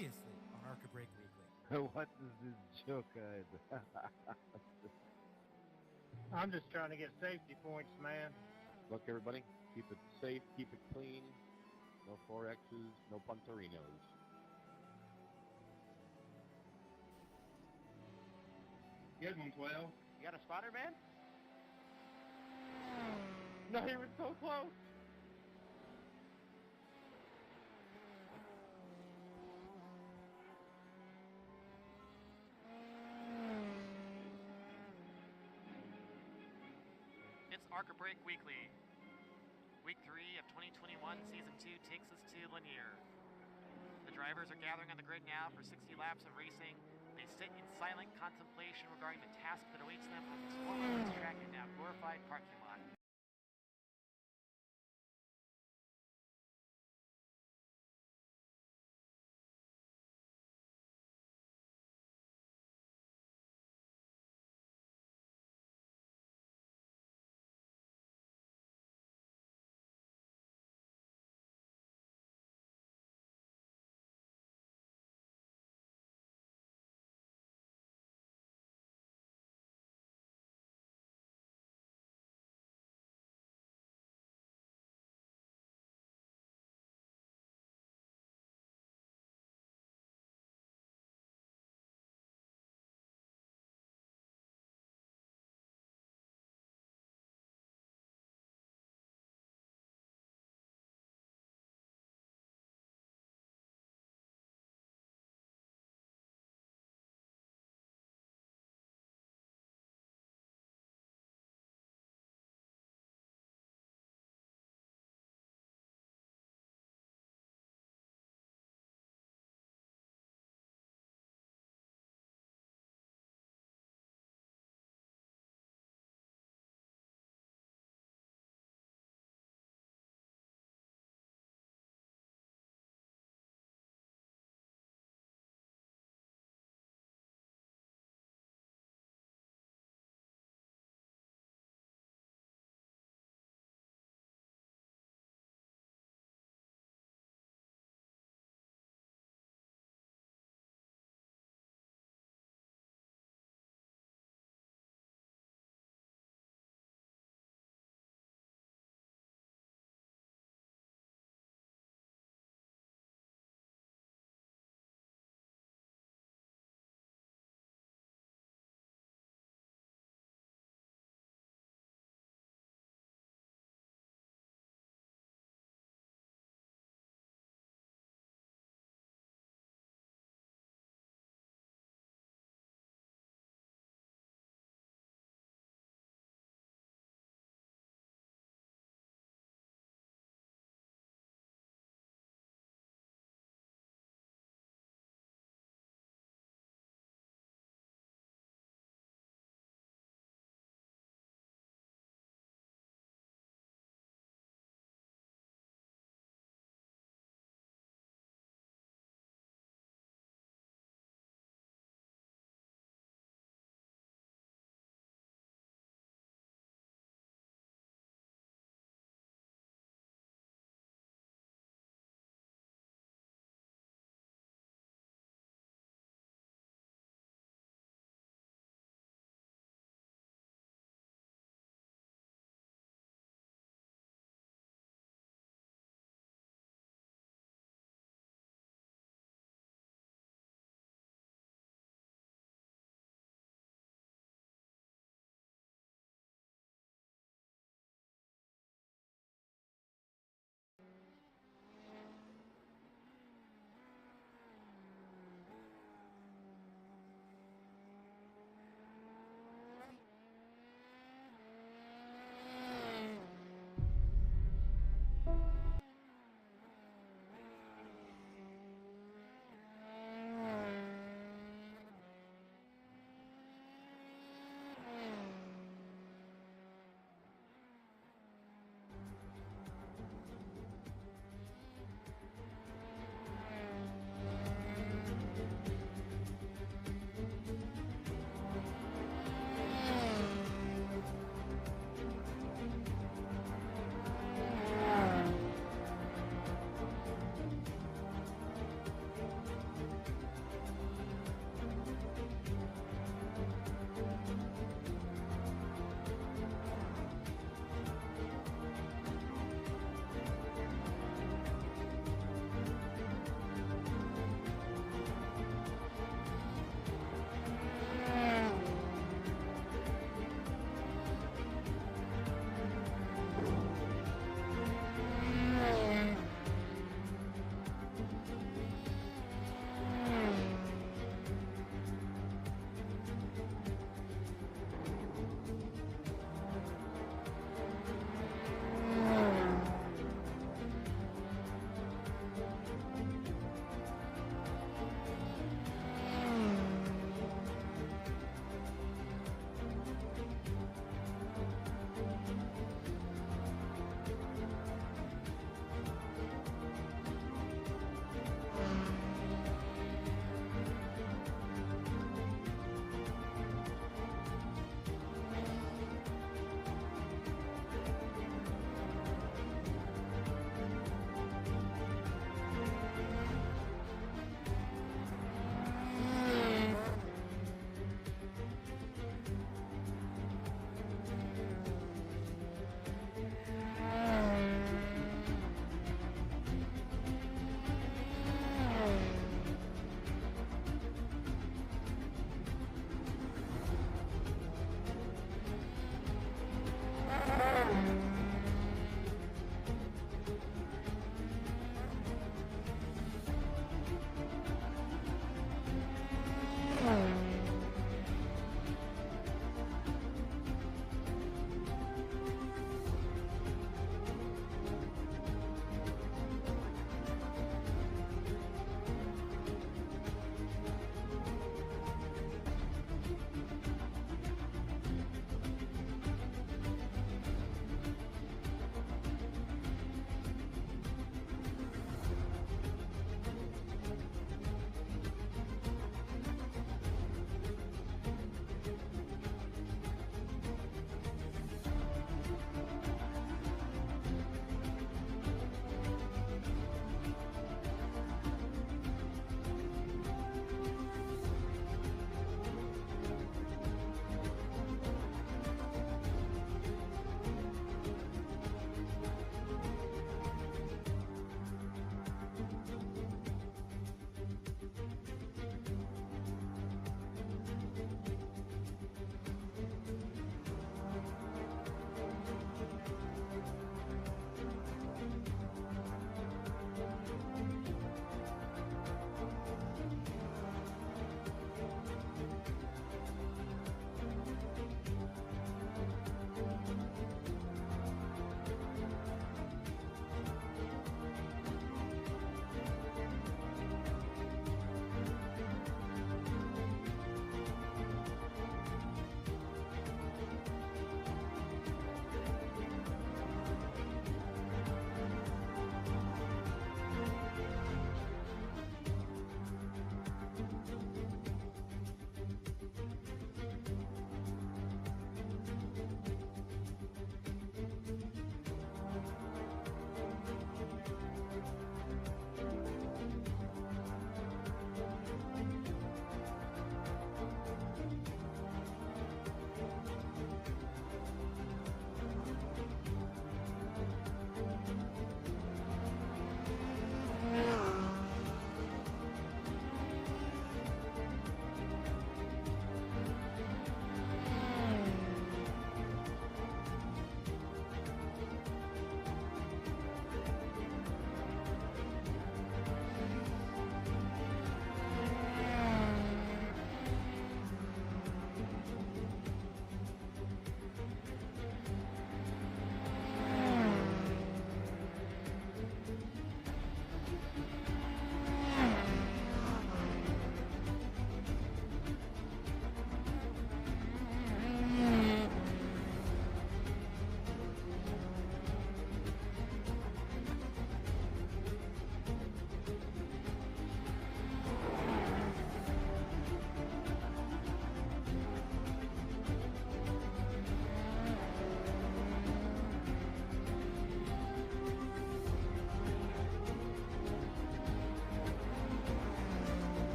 Previously on Arca Break Weekly. What is this joke? I'm just trying to get safety points, man. Look, everybody, keep it safe, keep it clean. No 4Xs, no Punterinos. Good one, 12. You got a spotter, man? No, he was so close. It's Arca Break Weekly. Week 3 of 2021, Season 2 takes us to Lanier. The drivers are gathering on the grid now for 60 laps of racing. They sit in silent contemplation regarding the task that awaits them on this former track and now glorified parking lot.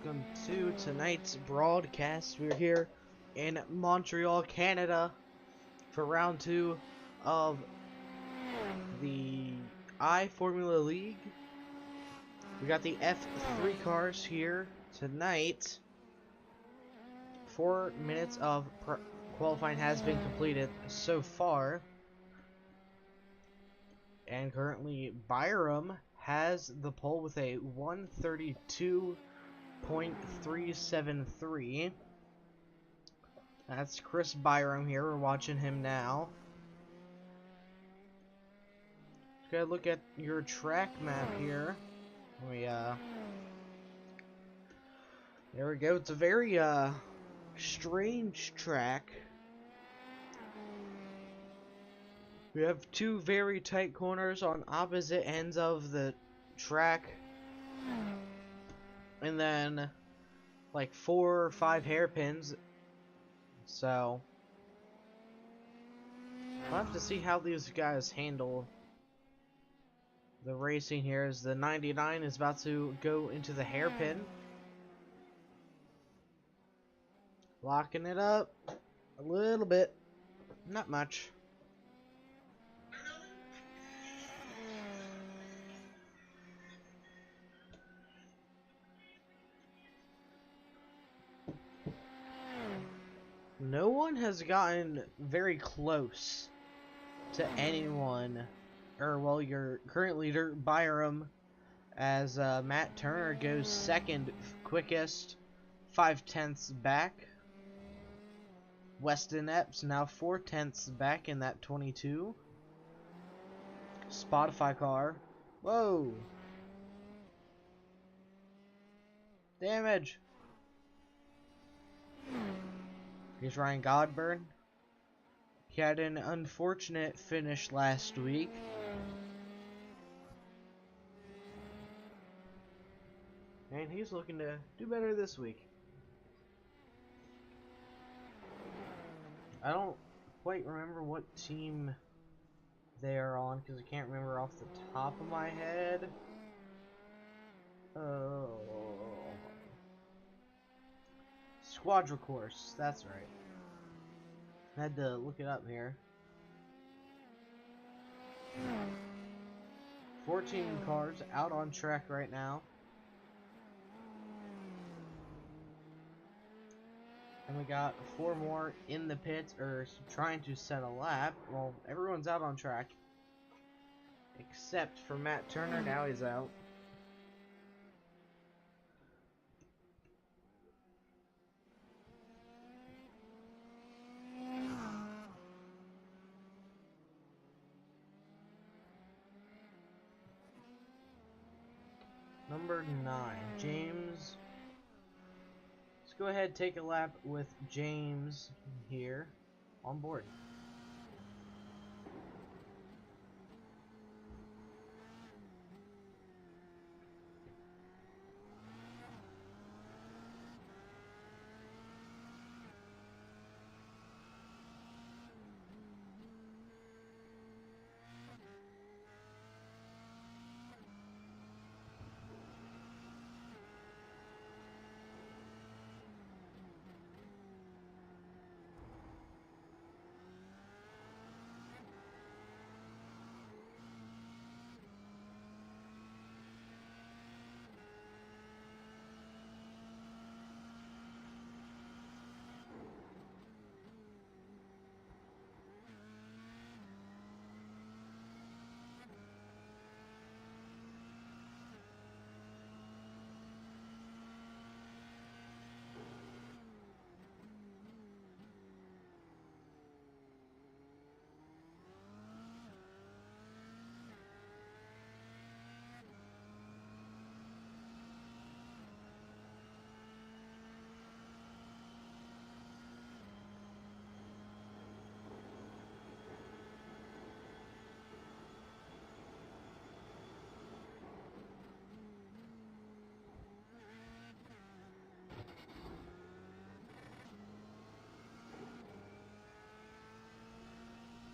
welcome to tonight's broadcast. We're here in Montreal, Canada for round 2 of the iFormula League. We got the F3 cars here tonight. 4 minutes of qualifying has been completed so far. And currently Byram has the pole with a 132.373. That's Chris Byram here. We're watching him now. Let's go look at your track map here. There we go. It's a very strange track. We have 2 very tight corners on opposite ends of the track. And then like 4 or 5 hairpins. So we'll have to see how these guys handle the racing here, as the 99 is about to go into the hairpin. Locking it up a little bit. Not much. No one has gotten very close to anyone, or well, your current leader, Byram, as Matt Turner goes second quickest, 5/10 back. Weston Epps now 4/10 back in that 22. Spotify car. Whoa! Damage! Here's Ryan Godburn. He had an unfortunate finish last week. And he's looking to do better this week. I don't quite remember what team they are on, because I can't remember off the top of my head. Oh. Squadra course, that's right. I had to look it up here. 14 cars out on track right now. And we got 4 more in the pits, or trying to set a lap. Well, everyone's out on track. Except for Matt Turner, now he's out. Number 9, James. Let's go ahead and take a lap with James here on board.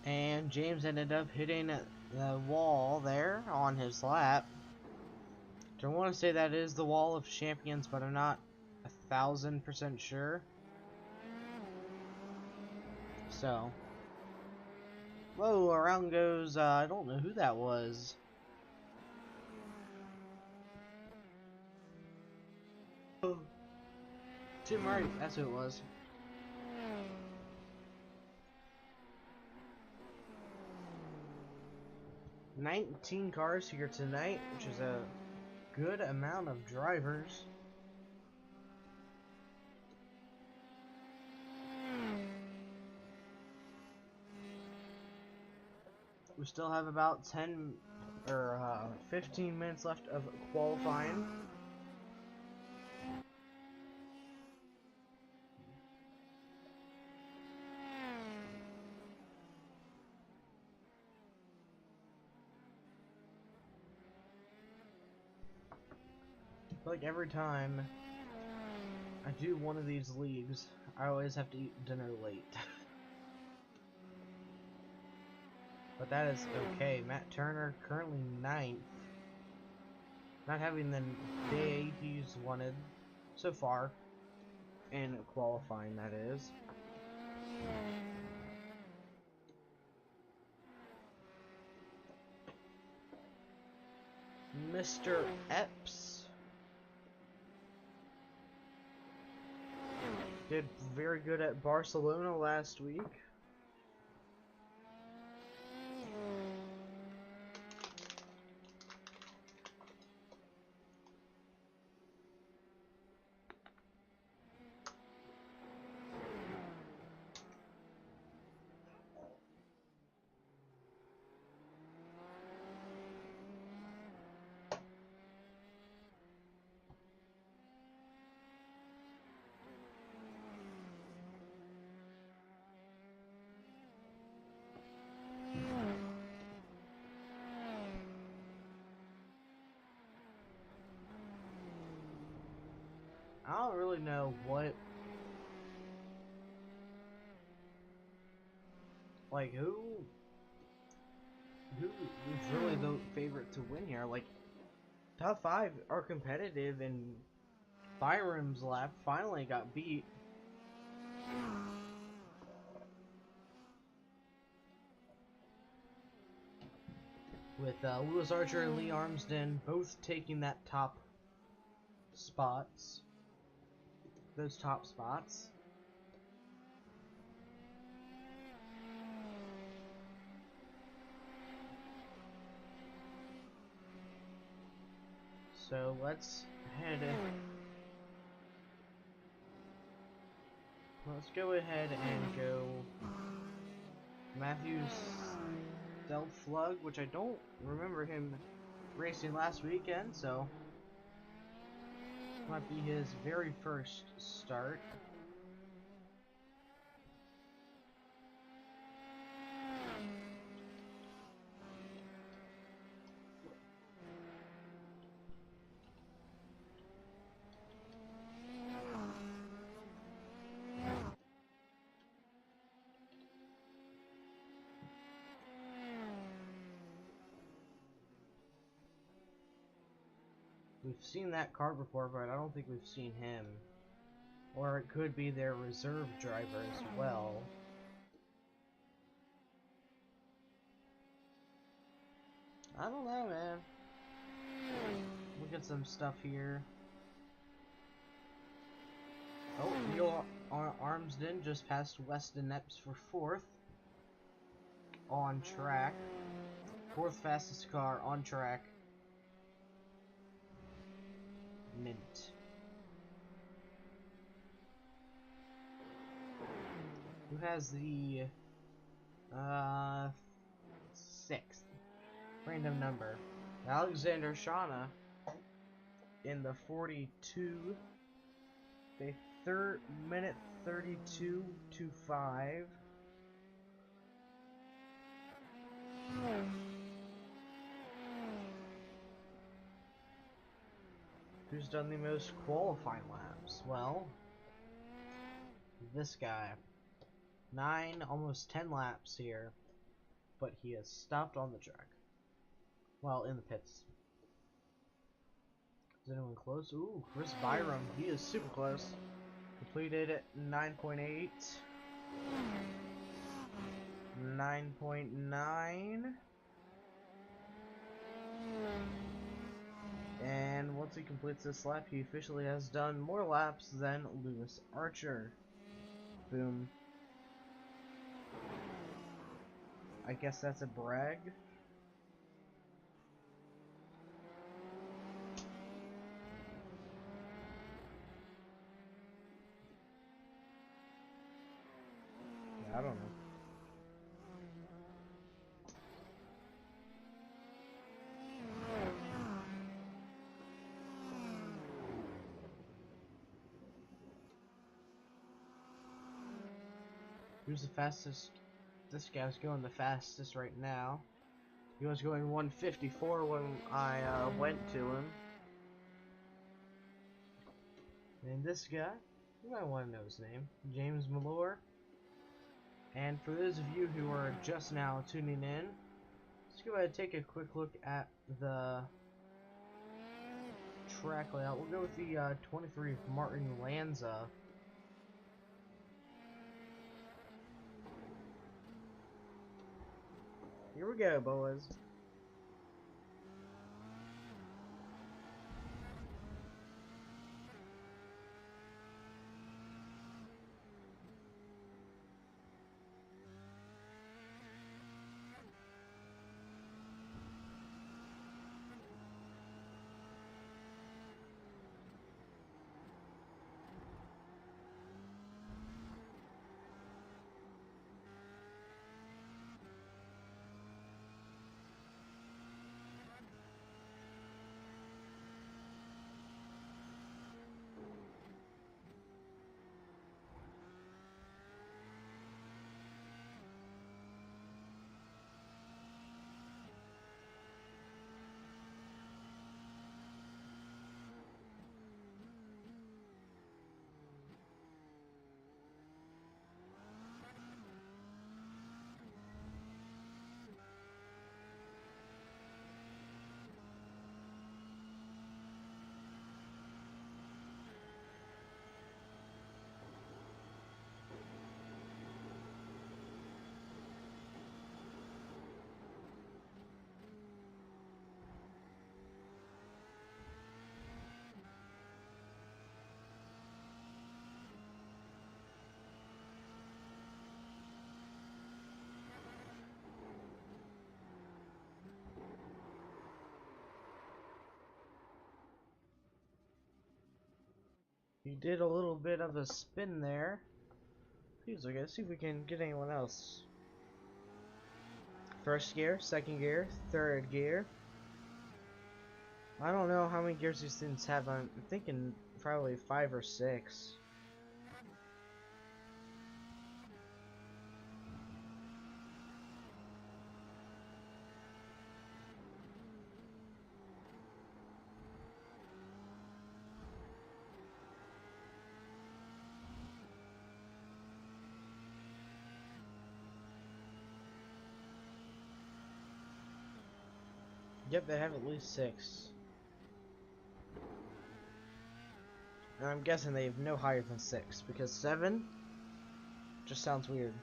And James ended up hitting the wall there on his lap. I want to say that is the wall of champions, but I'm not 1,000% sure. So, whoa, around goes, I don't know who that was. Oh, Jim Wright, that's who it was. $19 cars here tonight, which is a good amount of drivers. We still have about 10 or 15 minutes left of qualifying. Like every time I do one of these leagues, I always have to eat dinner late. But that is okay. Matt Turner currently 9th. Not having the day he's wanted so far in qualifying, that is. Mr. Epps did very good at Barcelona last week. I don't really know who's really the favorite to win here. Like, top 5 are competitive, and Byram's lap finally got beat. With Lewis Archer and Lee Armsden both taking that top spots. Those top spots. So let's go ahead and go Matthews Delflug, which I don't remember him racing last weekend, so might be his very first start. We've seen that car before, but I don't think we've seen him. Or it could be their reserve driver as well. I don't know, man. Look at some stuff here. Oh, Neil Armsden just passed Weston Epps for 4th. On track. 4th fastest car on track. Mint. Who has the 6th random number? Alexander Shauna in the 42. The minute 32.25. Who's done the most qualifying laps? Well, this guy. 9, almost 10 laps here, but he has stopped on the track. Well, in the pits. Is anyone close? Ooh, Chris Byram. He is super close. Completed at 9.8. 9.9. And once he completes this lap, he officially has done more laps than Lewis Archer. Boom. I guess that's a brag. Yeah, I don't know. Who's the fastest? This guy's going the fastest right now. He was going 154 when I went to him. And this guy, you might want to know his name, James Malore. And for those of you who are just now tuning in, let's go ahead and take a quick look at the track layout. We'll go with the 23 Martin Lanza. Here we go, boys. He did a little bit of a spin there. Please, I gotta see if we can get anyone else. First gear, second gear, third gear. I don't know how many gears these things have. I'm thinking probably 5 or 6. Yep, they have at least 6. And I'm guessing they have no higher than 6, because 7 just sounds weird.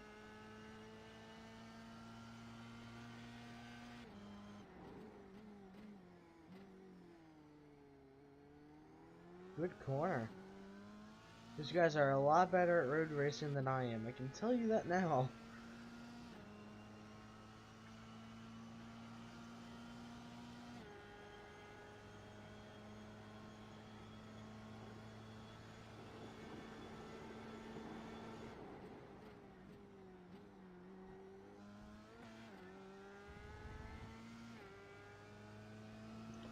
Good corner. These guys are a lot better at road racing than I am. I can tell you that now.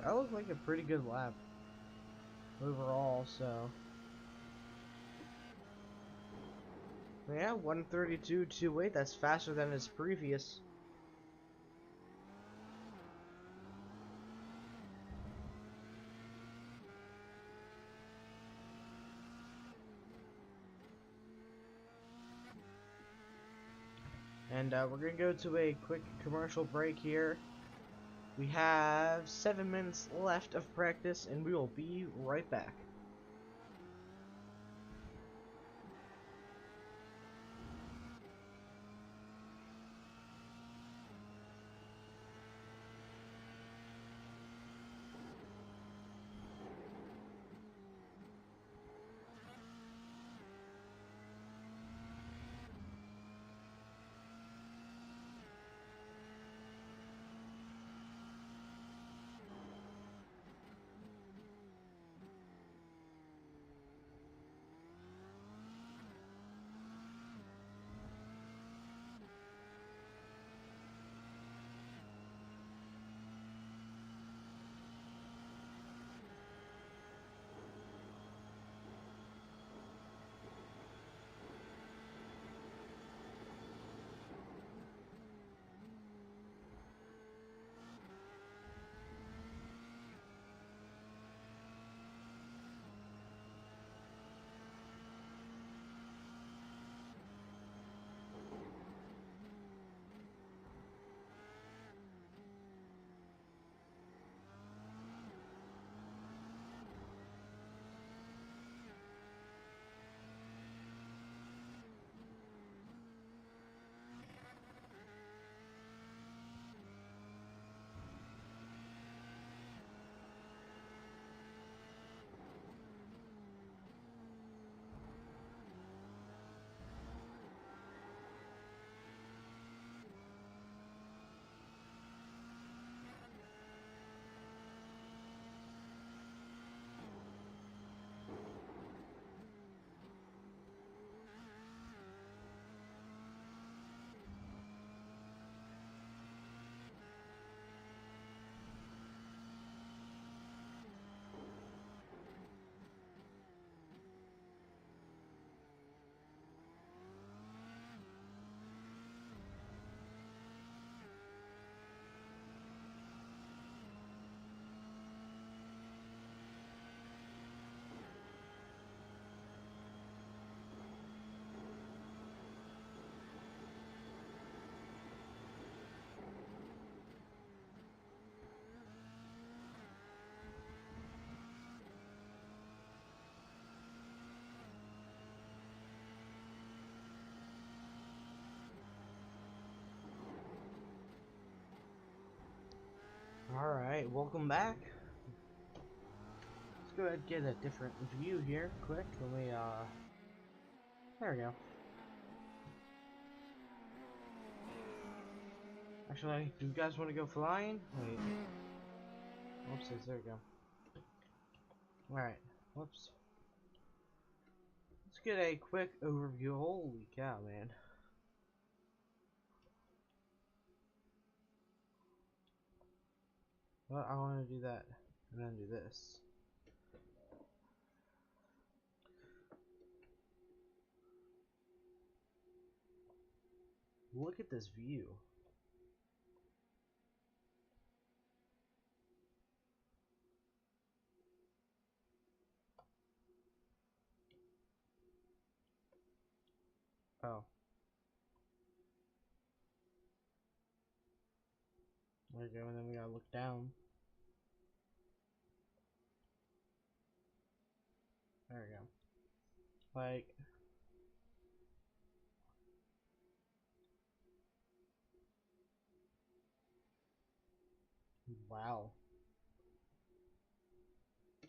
That looked like a pretty good lap overall, so. Yeah, 132.28, that's faster than his previous. And we're going to go to a quick commercial break here. We have 7 minutes left of practice, and we will be right back. Alright, welcome back. Let's go ahead and get a different view here, quick. Let me, there we go. Actually, do you guys want to go flying? Wait. Whoopsies, there we go. Alright, whoops. Let's get a quick overview. Holy cow, man. Well, I want to do that, and then do this. Look at this view. Oh. There we go, and then we gotta look down. There we go. Like, wow.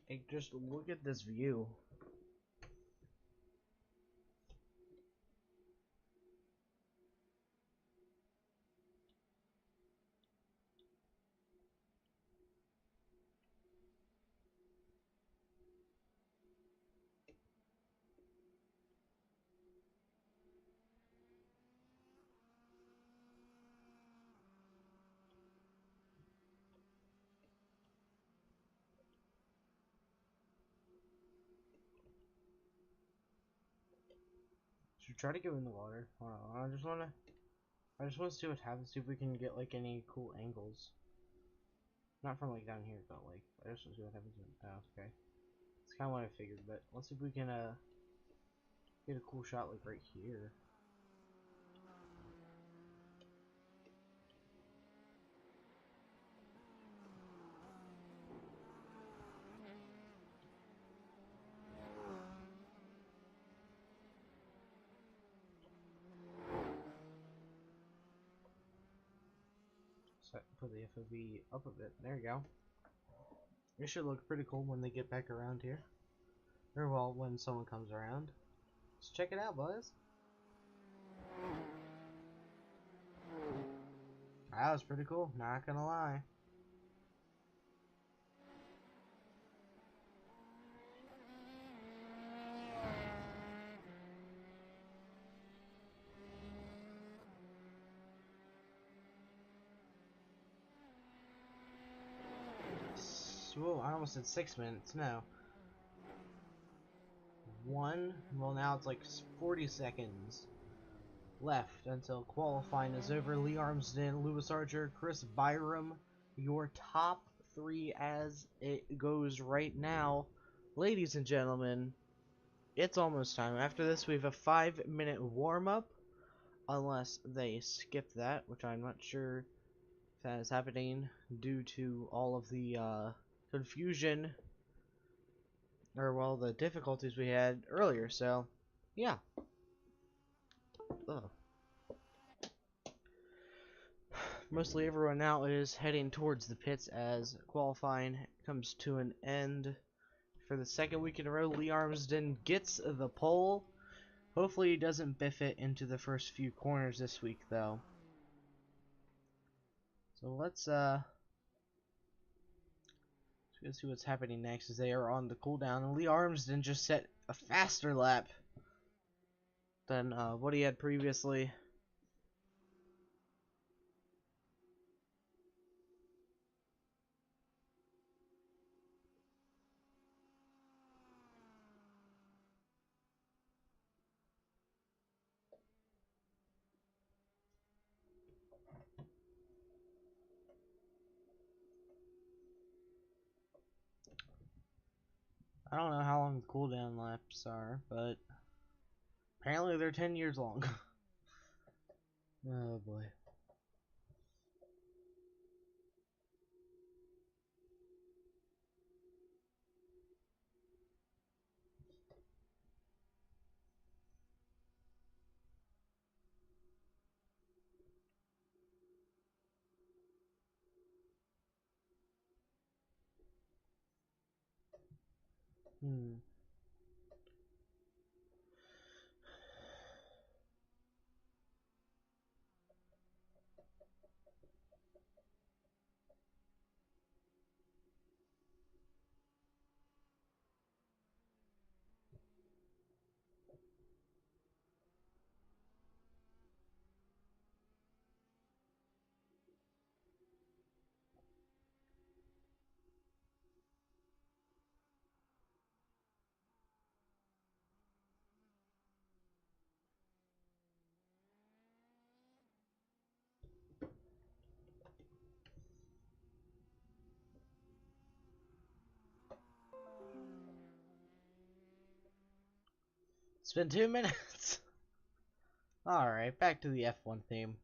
Like, just look at this view. Should we try to go in the water? Hold on, I just wanna see what happens, see if we can get like any cool angles. Not from like down here, but like I just wanna see what happens when, oh, okay. It's kinda what I figured, but let's see if we can get a cool shot like right here. put the FOV up a bit. There you go. It should look pretty cool when they get back around here. Or, well, when someone comes around. Let's check it out, boys. That was pretty cool, not gonna lie. Whoa, I almost said 6 minutes, no. Well, now it's like 40 seconds left until qualifying is over. Lee Armsden, Lewis Archer, Chris Byram, your top 3 as it goes right now. Ladies and gentlemen, it's almost time. After this, we have a 5-minute warm-up, unless they skip that, which I'm not sure if that is happening due to all of the confusion, or well, the difficulties we had earlier. So yeah. Ugh. Mostly everyone now is heading towards the pits as qualifying comes to an end. For the second week in a row, Lee Armsden gets the pole. Hopefully he doesn't biff it into the first few corners this week, though. So let's go see what's happening next, as they are on the cooldown. And Lee Armsden just set a faster lap than what he had previously. I don't know how long the cooldown laps are, but apparently they're 10 years long. Oh boy. It's been 2 minutes. Alright, back to the F1 theme.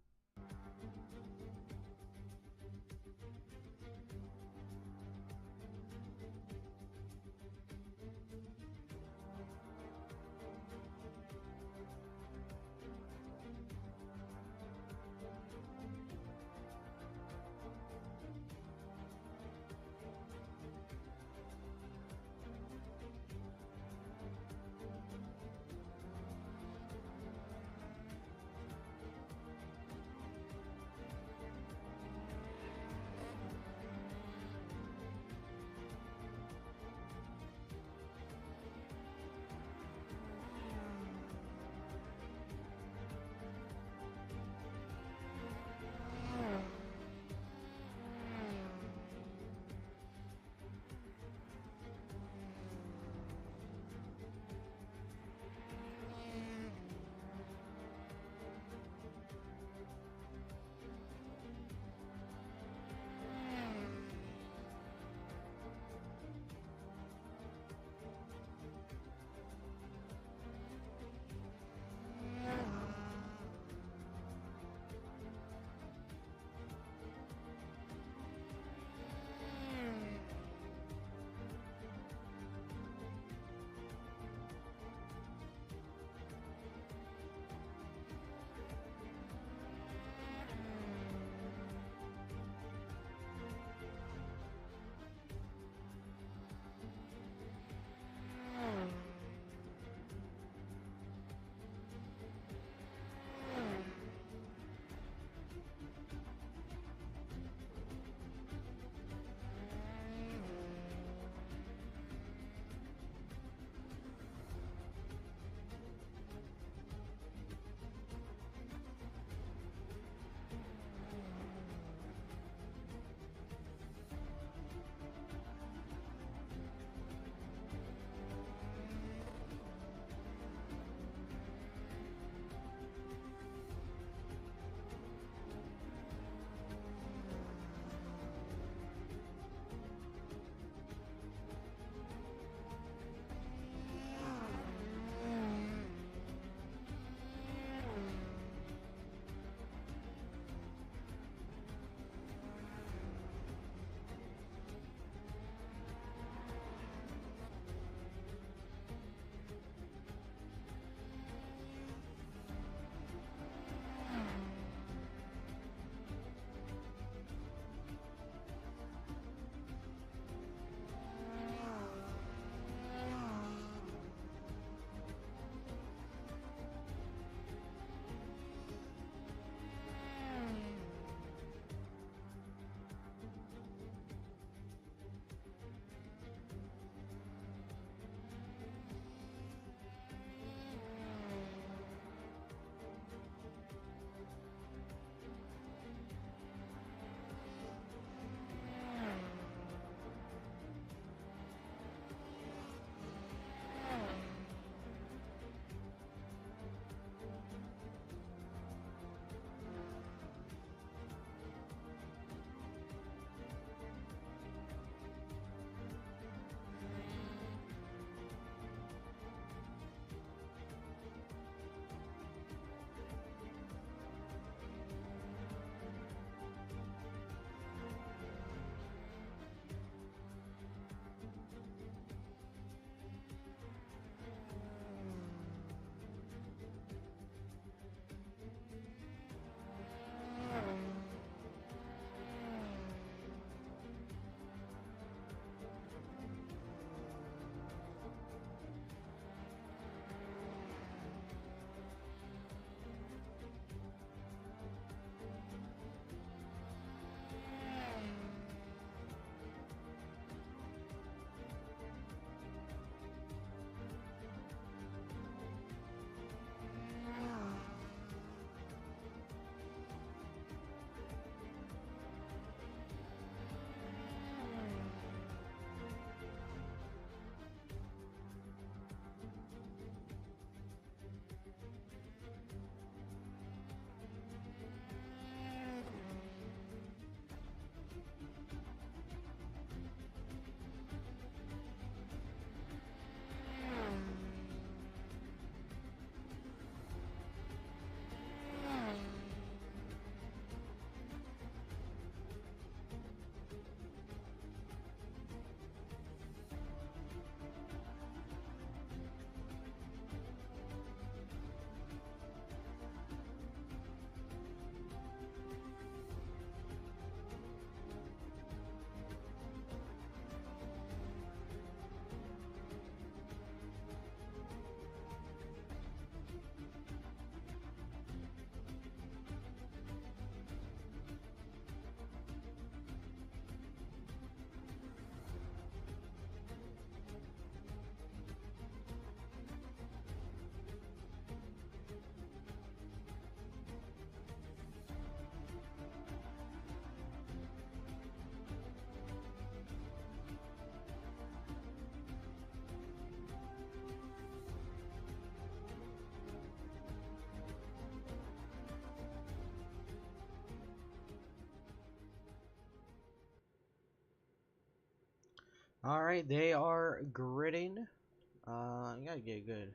Alright, they are gridding. You gotta get good.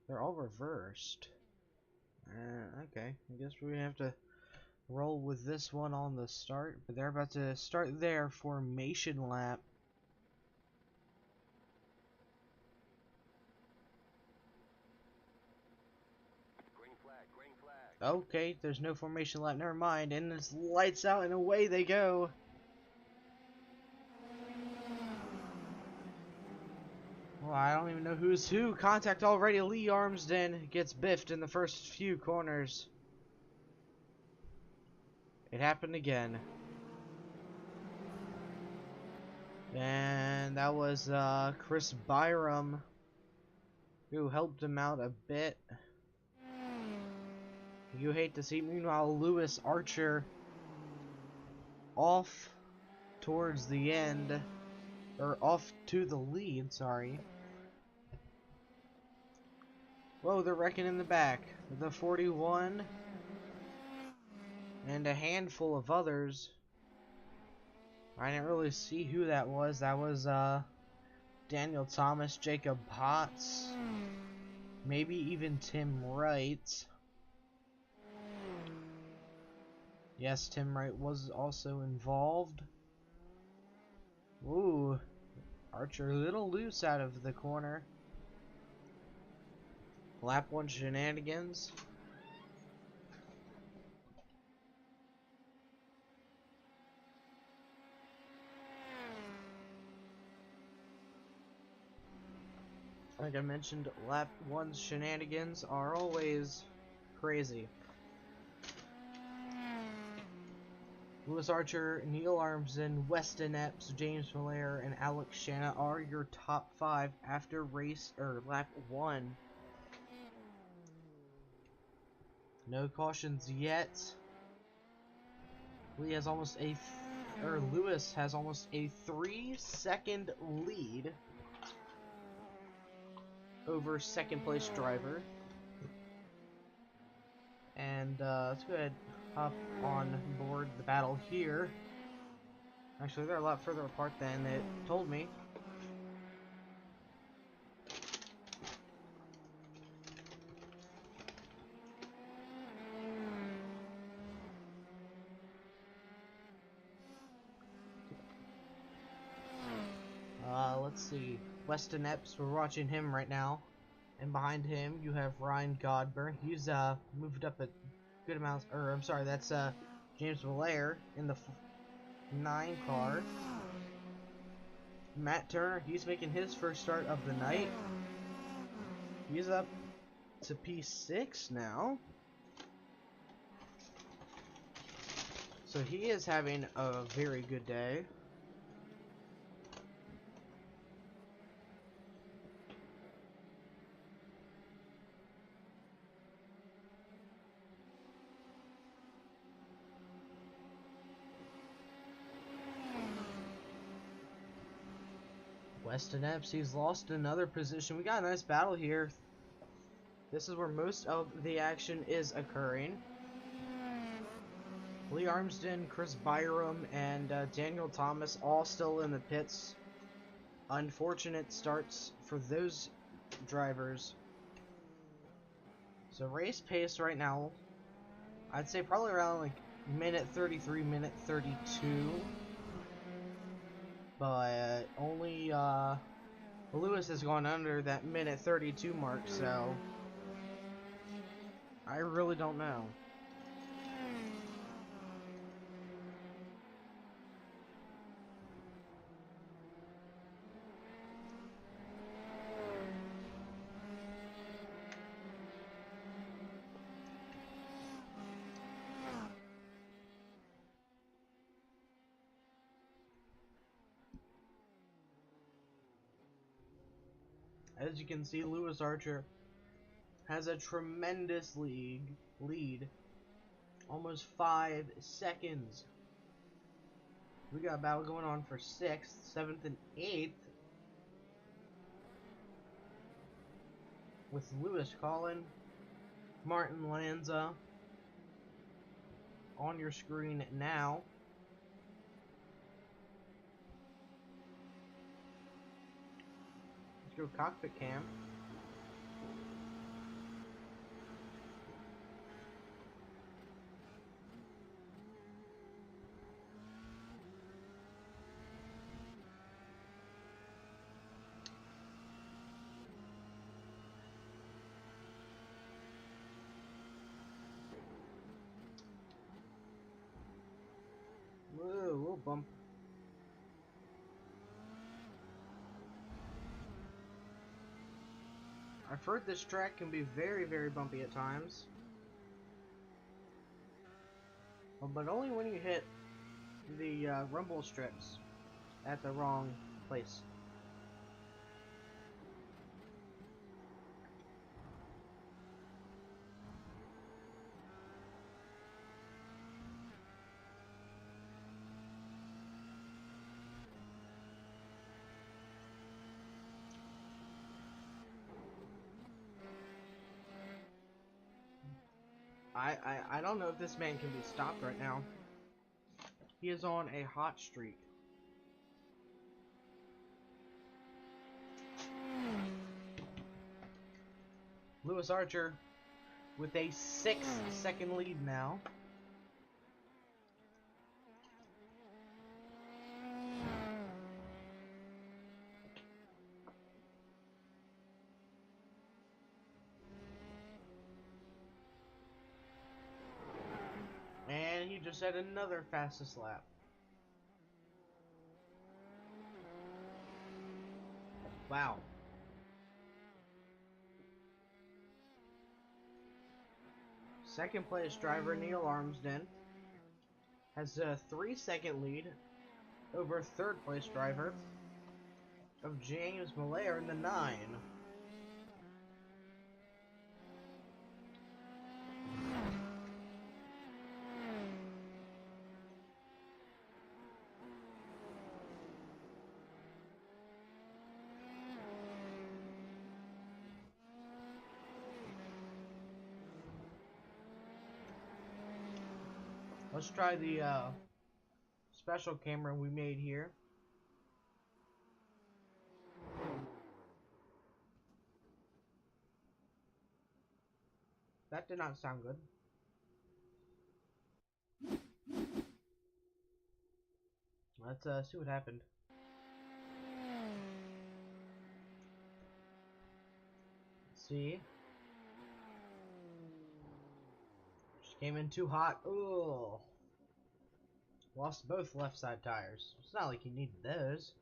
They're all reversed. Okay, I guess we have to roll with this one on the start, but they're about to start their formation lap. Okay, there's no formation lap, never mind, and it's lights out and away they go. Well, I don't even know who's who. Contact already. Lee Armsden gets biffed in the first few corners. It happened again. And that was Chris Byram who helped him out a bit. You hate to see. Meanwhile, Lewis Archer off towards the end, or off to the lead, sorry. Whoa, they're wrecking in the back. The 41 and a handful of others. I didn't really see who that was. That was Daniel Thomas, Jacob Potts, maybe even Tim Wright. Yes, Tim Wright was also involved. Ooh, Archer a little loose out of the corner. Lap 1 shenanigans. Like I mentioned, lap 1's shenanigans are always crazy. Lewis Archer, Neil Armsden, Weston Epps, James Malaire, and Alex Shanna are your top 5 after lap 1. No cautions yet. Lewis has almost a 3-second lead over second place driver. And let's go ahead hop on board the battle here. Actually, they're a lot further apart than it told me. Let's see. Weston Epps, we're watching him right now. And behind him, you have Ryan Godber. He's moved up a good amount. Or I'm sorry, that's James Valaire in the 9 car. Matt Turner, he's making his first start of the night. He's up to P6 now. So he is having a very good day. Weston Epps, he's lost another position. We got a nice battle here. This is where most of the action is occurring. Lee Armsden, Chris Byram, and Daniel Thomas all still in the pits. Unfortunate starts for those drivers. So race pace right now, I'd say probably around like minute 33, minute 32. But only Lewis has gone under that minute 32 mark, so I really don't know. As you can see, Lewis Archer has a tremendous lead. Almost 5 seconds. We got a battle going on for 6th, 7th, and 8th. With Lewis Collin, Martin Lanza on your screen now. Let's go cockpit cam. Whoa, we'll bump. I've heard this track can be very, very bumpy at times. But only when you hit the rumble strips at the wrong place. I don't know if this man can be stopped right now. He is on a hot streak. Lewis Archer with a 6-second lead now. And he just had another fastest lap. Wow. Second place driver Neil Armsden has a 3-second lead over third place driver of James Malaire in the 9. Let's try the special camera we made here. That did not sound good. Let's see what happened. Let's see. Just came in too hot. Ooh. Lost both left side tires. It's not like you needed those.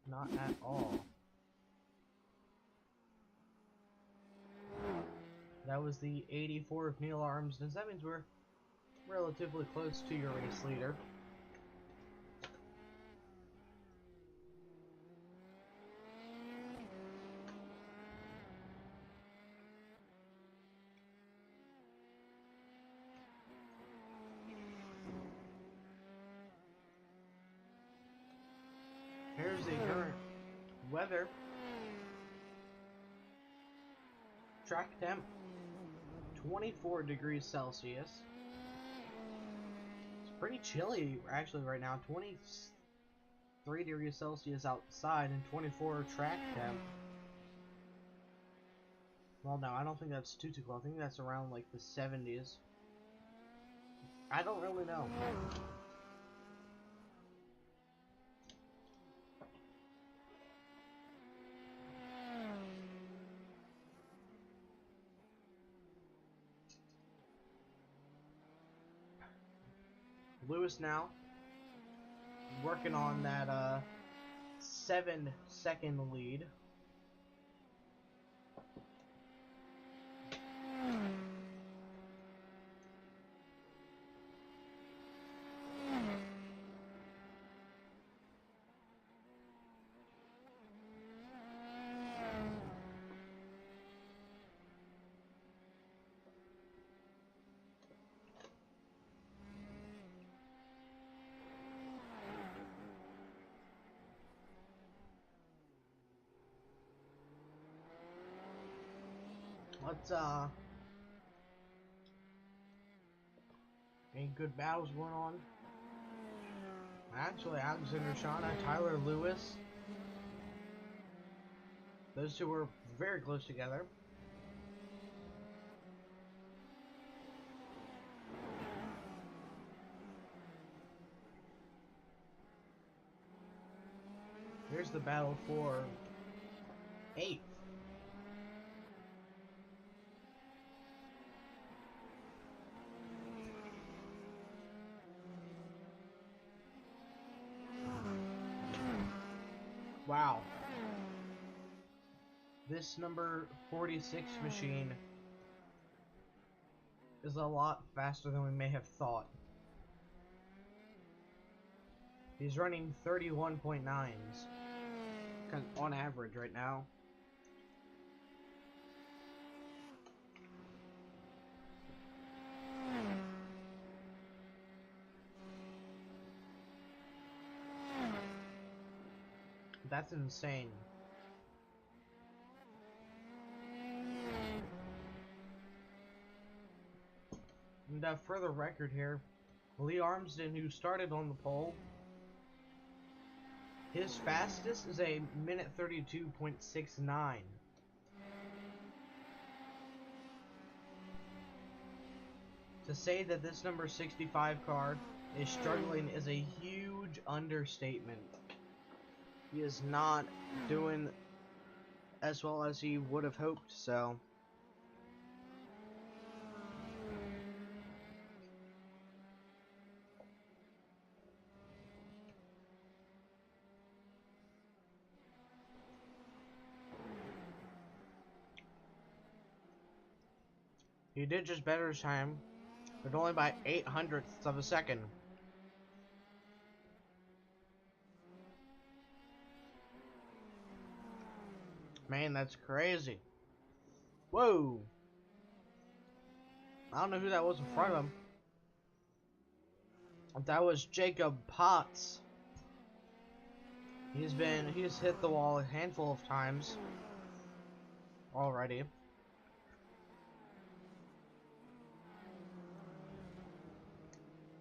Not at all. That was the 84 of Neil Armsden. That means we're relatively close to your race leader. Here's the current weather. Track temp 24 degrees Celsius. It's pretty chilly actually right now. 23 degrees Celsius outside and 24 track temp. Well, no, I don't think that's too cold. I think that's around like the 70s. I don't really know. Lewis now working on that 7-second lead. Let's any good battles going on? Actually, Alexander Shauna, Tyler Lewis. Those two were very close together. Here's the battle for 8th. Wow. This number 46 machine is a lot faster than we may have thought. He's running 31.9s on average right now. That's insane. And for the record here, Lee Armsden, who started on the pole, his fastest is a minute 32.69. To say that this number 65 car is struggling is a huge understatement. He is not doing as well as he would have hoped, so. He did just better this time, but only by 0.08 of a second. Man, that's crazy. Whoa! I don't know who that was in front of him. That was Jacob Potts. He's hit the wall a handful of times already.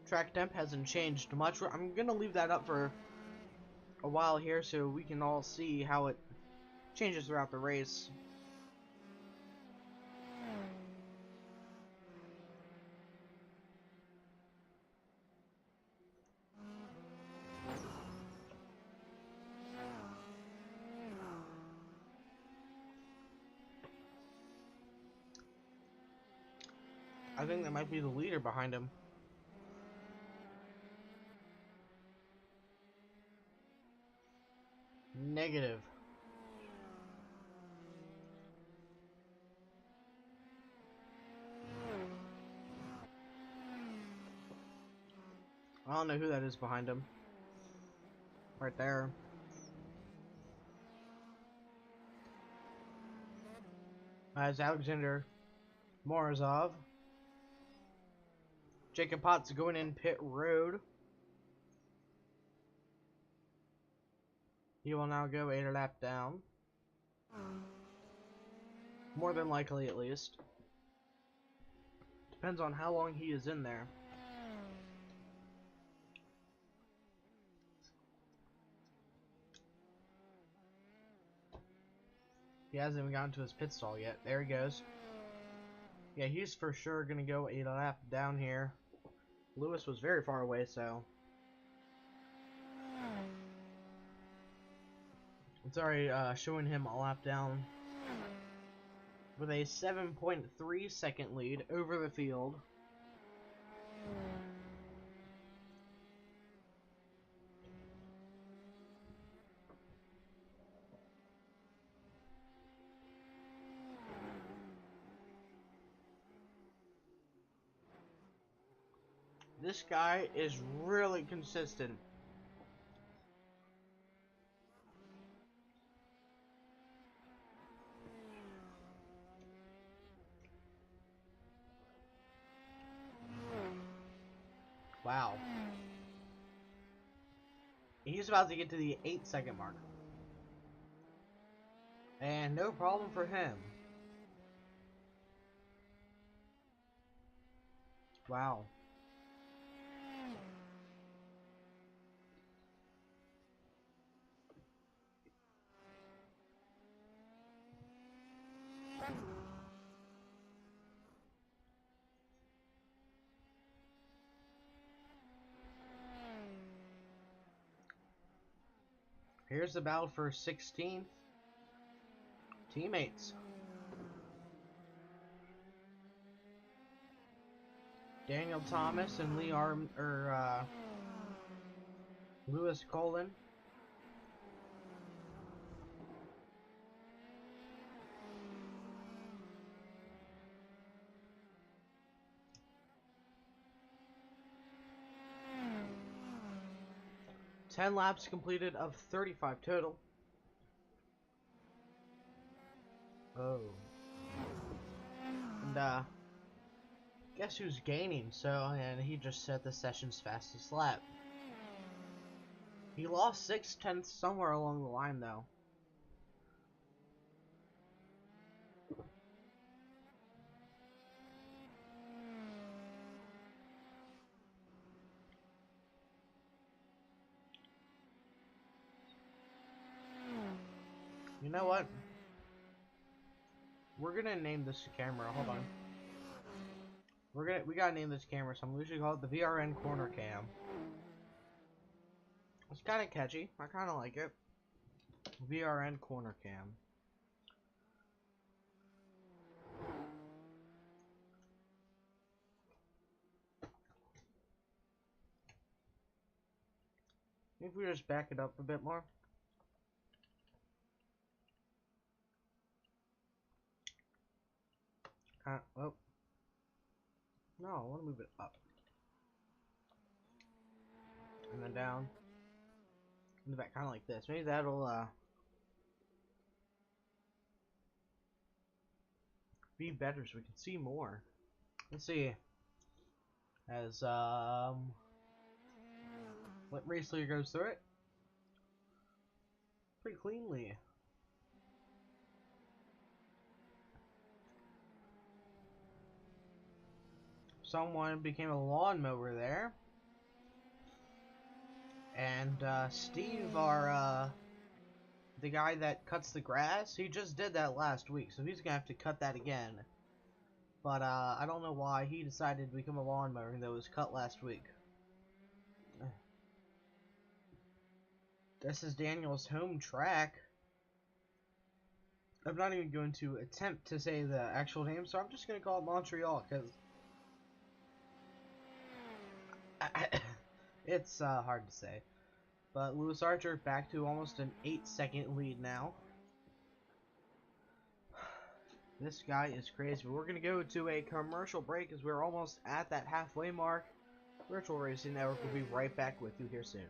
Track temp hasn't changed much. I'm gonna leave that up for a while here so we can all see how it changes throughout the race. I think that might be the leader behind him. Negative. I don't know who that is behind him. Right there. As Alexander Morozov. Jacob Potts going in pit road. He will now go a lap down. More than likely, at least. Depends on how long he is in there. He hasn't even gotten to his pit stall yet. There he goes. Yeah, he's for sure going to go a lap down here. Lewis was very far away, so it's already showing him a lap down with a 7.3 second lead over the field. This guy is really consistent. Wow. He's about to get to the 8-second mark. And no problem for him. Wow. Here's the battle for 16th. Teammates. Daniel Thomas and Lewis Colin. Ten laps completed of 35 total. Oh. And guess who's gaining? And he just set the session's fastest lap. He lost 6/10 somewhere along the line, though. You know what? We're gonna name this camera. Hold on. We gotta name this camera, so I'm usually call it the VRN corner cam. It's kind of catchy. I kind of like it. VRN corner cam. If we just back it up a bit more. Oh. No, I want to move it up. And then down. Move that kind of like this. Maybe that'll be better so we can see more. Let's see. As let race leader goes through it pretty cleanly. Someone became a lawnmower there. And Steve, the guy that cuts the grass, he just did that last week, so he's gonna have to cut that again. But I don't know why he decided to become a lawnmower that was cut last week. This is Daniel's home track. I'm not even going to attempt to say the actual name, so I'm just gonna call it Montreal, because it's hard to say. But Lewis Archer back to almost an 8-second lead now. This guy is crazy. We're going to go to a commercial break as we're almost at that halfway mark. Virtual Racing Network will be right back with you here soon.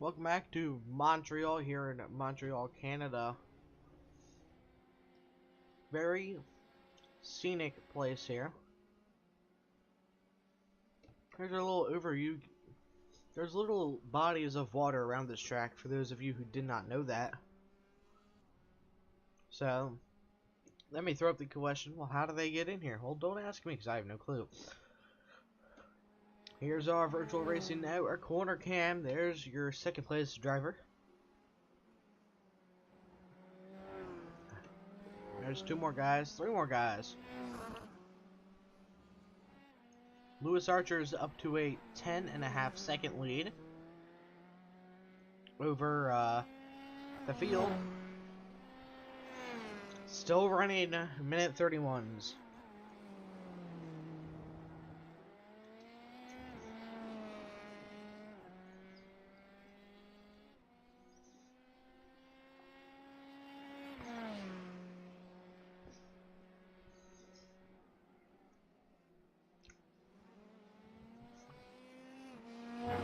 Welcome back to Montreal here in Montreal, Canada. Very scenic place here. Here's a little overview There's little bodies of water around this track for those of you who did not know that. So, let me throw up the question, well, how do they get in here? Well, don't ask me because I have no clue. Here's our virtual racing network corner cam. There's your second place driver. There's 2 more guys, 3 more guys. Lewis Archer's up to a 10.5-second lead over the field. Still running minute 31s.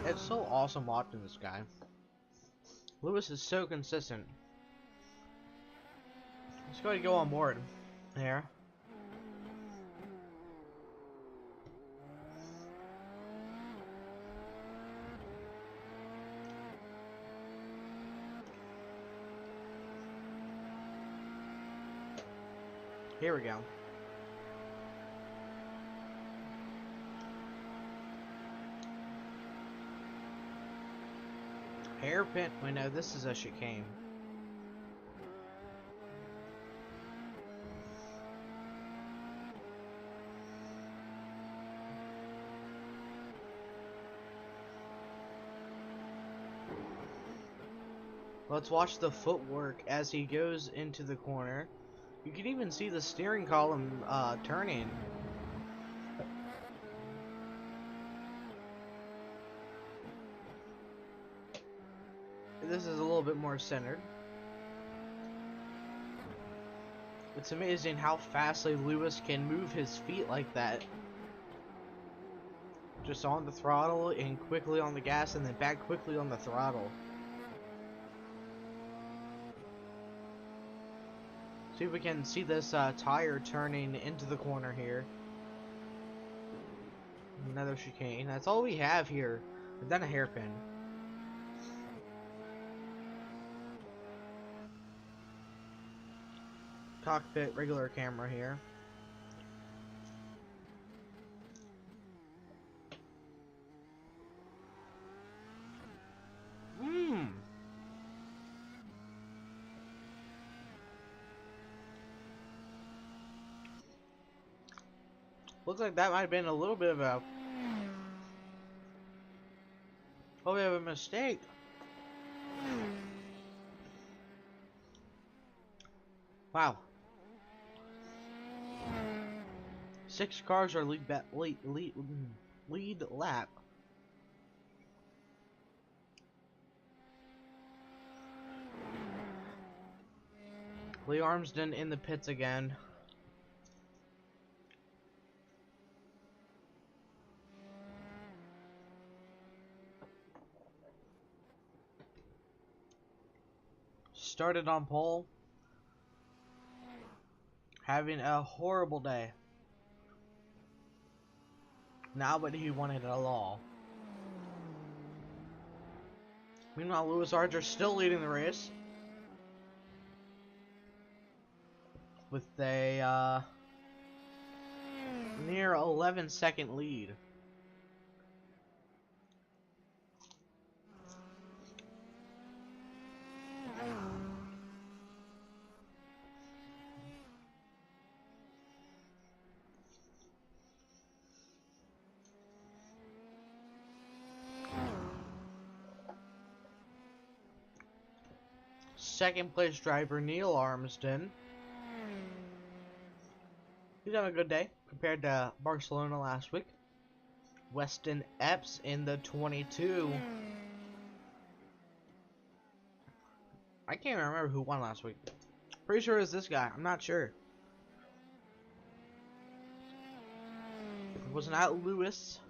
It's so awesome watching this guy. Lewis is so consistent. Let's go ahead and go on board here. Here we go. Hairpin. Wait, no, this is a chicane. Let's watch the footwork as he goes into the corner. You can even see the steering column turning. This is a little bit more centered. It's amazing how fastly Lewis can move his feet like that. Just on the throttle and quickly on the gas and then back quickly on the throttle. See if we can see this tire turning into the corner here. Another chicane. That's all we have here. And then a hairpin. Cockpit regular camera here. Looks like that might have been a little bit of a mistake. Wow. 6 cars are lead lap. Lee Armstrong in the pits again. Started on pole. Having a horrible day. Now, but he wanted a law. Meanwhile, Lewis Archer still leading the race. With a near 11-second lead. Second place driver Neil Armstrong. He's having a good day compared to Barcelona last week. Weston Epps in the 22. I can't remember who won last week. Pretty sure it's this guy. I'm not sure. It was not Lewis,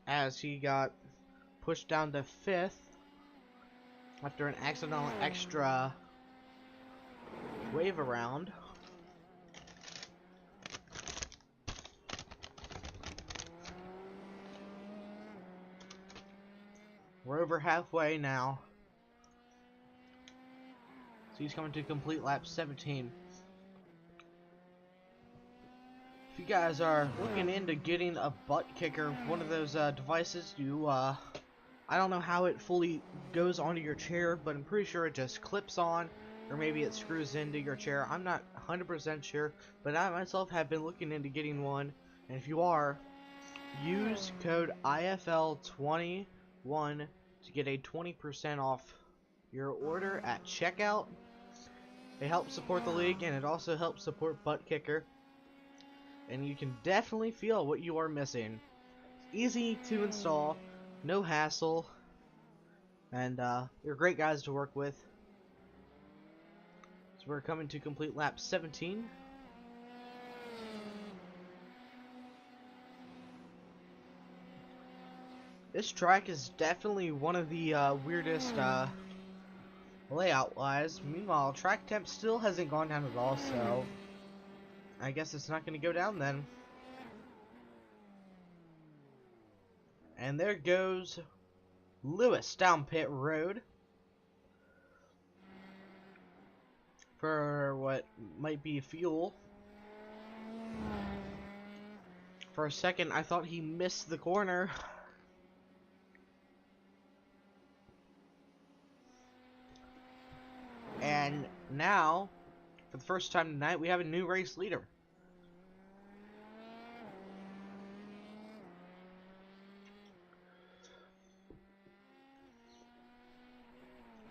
as he got pushed down to 5th after an accidental extra wave around. We're over halfway now. So he's coming to complete lap 17. If you guys are looking into getting a butt kicker, one of those devices, I don't know how it fully goes onto your chair, but I'm pretty sure it just clips on, or maybe it screws into your chair. I'm not 100% sure, but I myself have been looking into getting one, and if you are, use code IFL21 to get a 20% off your order at checkout. It helps support the league, and it also helps support Butt Kicker. And you can definitely feel what you are missing. It's easy to install, no hassle, and they're great guys to work with. So we're coming to complete lap 17. This track is definitely one of the weirdest layout-wise. Meanwhile, track temp still hasn't gone down at all, so I guess it's not going to go down then. And there goes Lewis down pit road for what might be fuel. For a second, I thought he missed the corner. And now, for the first time tonight, we have a new race leader.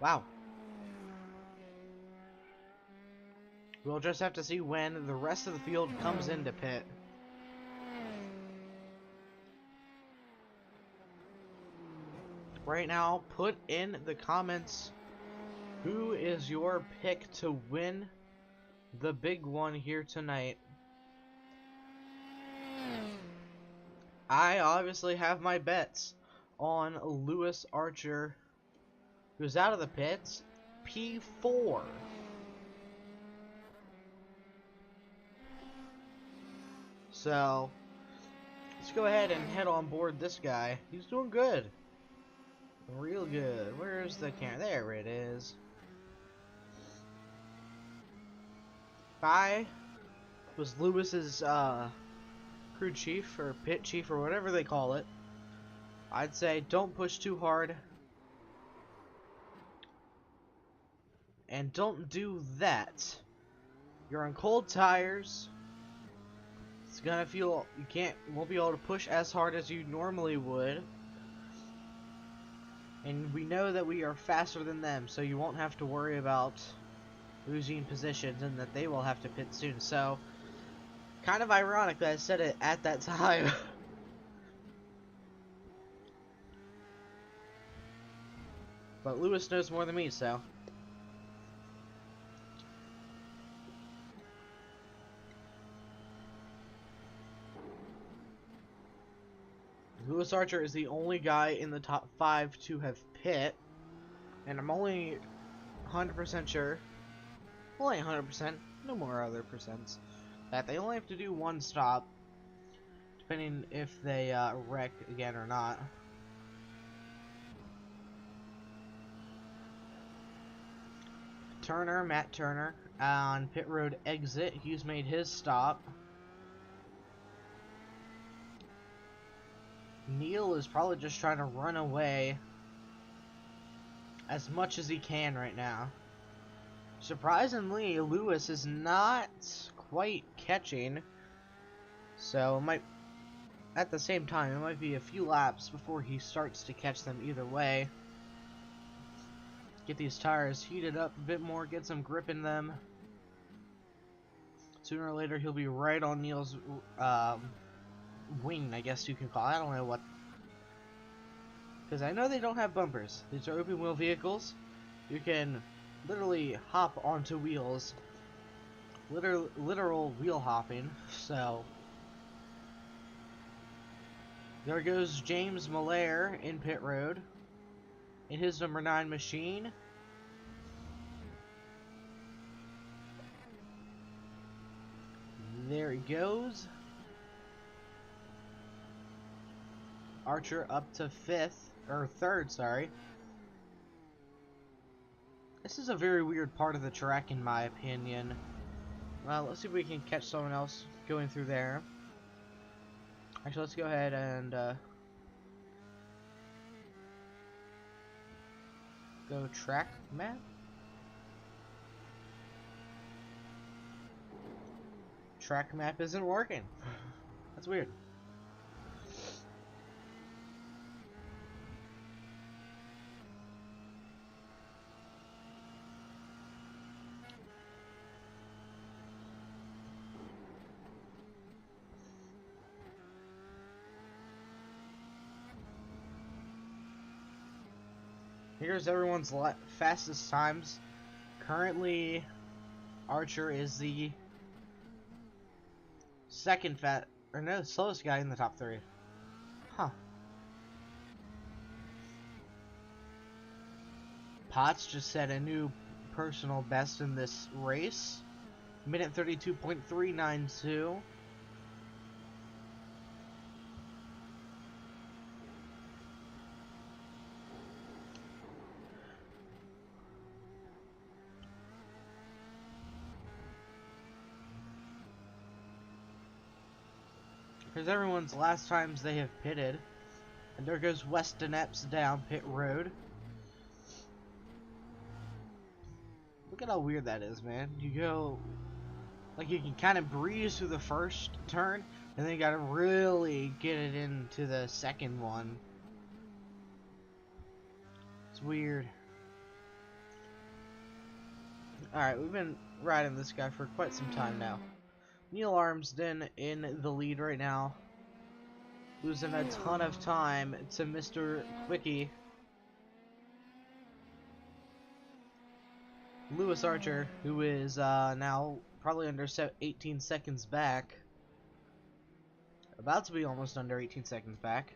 Wow. We'll just have to see when the rest of the field comes into pit. Right now, put in the comments who is your pick to win the big one here tonight. I obviously have my bets on Lewis Archer, who's out of the pits, P4. So, let's go ahead and head on board this guy. He's doing good. Real good. Where's the camera? There it is. If I was Lewis's crew chief or pit chief or whatever they call it, I'd say don't push too hard. And don't do that. You're on cold tires. It's gonna feel, won't be able to push as hard as you normally would. And we know that we are faster than them, so you won't have to worry about losing positions and that they will have to pit soon. So, kind of ironic that I said it at that time. But Lewis knows more than me, so. Lewis Archer is the only guy in the top 5 to have pit, and I'm only 100% sure, only 100%, no more other percents, that they only have to do one stop, depending if they wreck again or not. Turner, Matt Turner, on pit road exit, he's made his stop. Neil is probably just trying to run away as much as he can right now. Surprisingly, Lewis is not quite catching, so it might, at the same time, it might be a few laps before he starts to catch them either way. Get these tires heated up a bit more, get some grip in them. Sooner or later, he'll be right on Neil's wing, I guess you can call it. I don't know what, because I know they don't have bumpers. These are open wheel vehicles. You can literally hop onto wheels, literal wheel hopping. So there goes James Malaire in pit road in his number 9 machine. There he goes. Archer up to 5th. or third, sorry. This is a very weird part of the track, in my opinion. Well, let's see if we can catch someone else going through there. Actually, let's go ahead and go track map. Track map isn't working. That's weird. Here's everyone's fastest times. Currently, Archer is the slowest guy in the top 3. Huh. Potts just set a new personal best in this race. Minute 32.392. Here's everyone's last times they have pitted. And there goes Weston Epps down pit road. Look at how weird that is, man. You go, like, you can kind of breeze through the first turn, and then you gotta really get it into the second one. It's weird. Alright, we've been riding this guy for quite some time now. Neil Armsden in the lead right now, losing a ton of time to Mr. Quickie. Lewis Archer, who is now probably under 18 seconds back, about to be almost under 18 seconds back.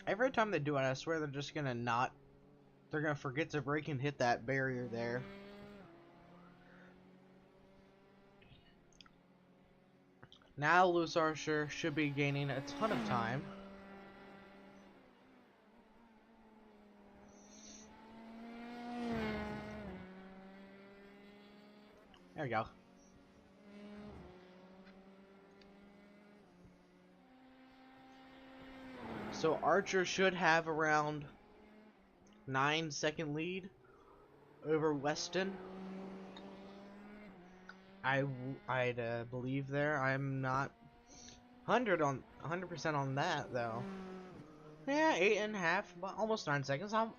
Every time they do it, I swear they're just gonna they're gonna forget to brake and hit that barrier there. Now Lewis Archer should be gaining a ton of time. There we go. So Archer should have around 9-second lead over Weston. I'd believe there. I'm not 100% on that though. Yeah, 8.5, almost 9 seconds. I'm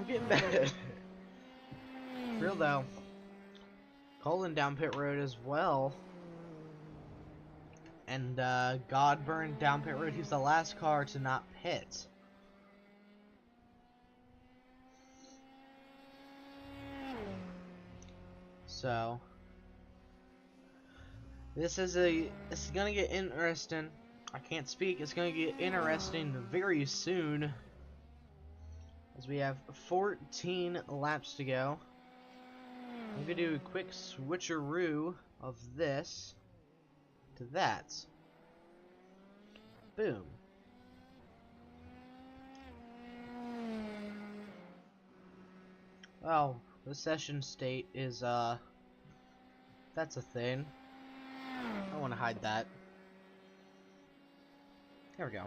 getting better. Real though. Colin down pit road as well. And Godburn down pit road. He's the last car to not pit. So this is gonna get interesting. I can't speak. It's gonna get interesting very soon, as we have 14 laps to go. I'm gonna do a quick switcheroo of this to that. Boom. Oh, the session state is that's a thing. I want to hide that. There we go.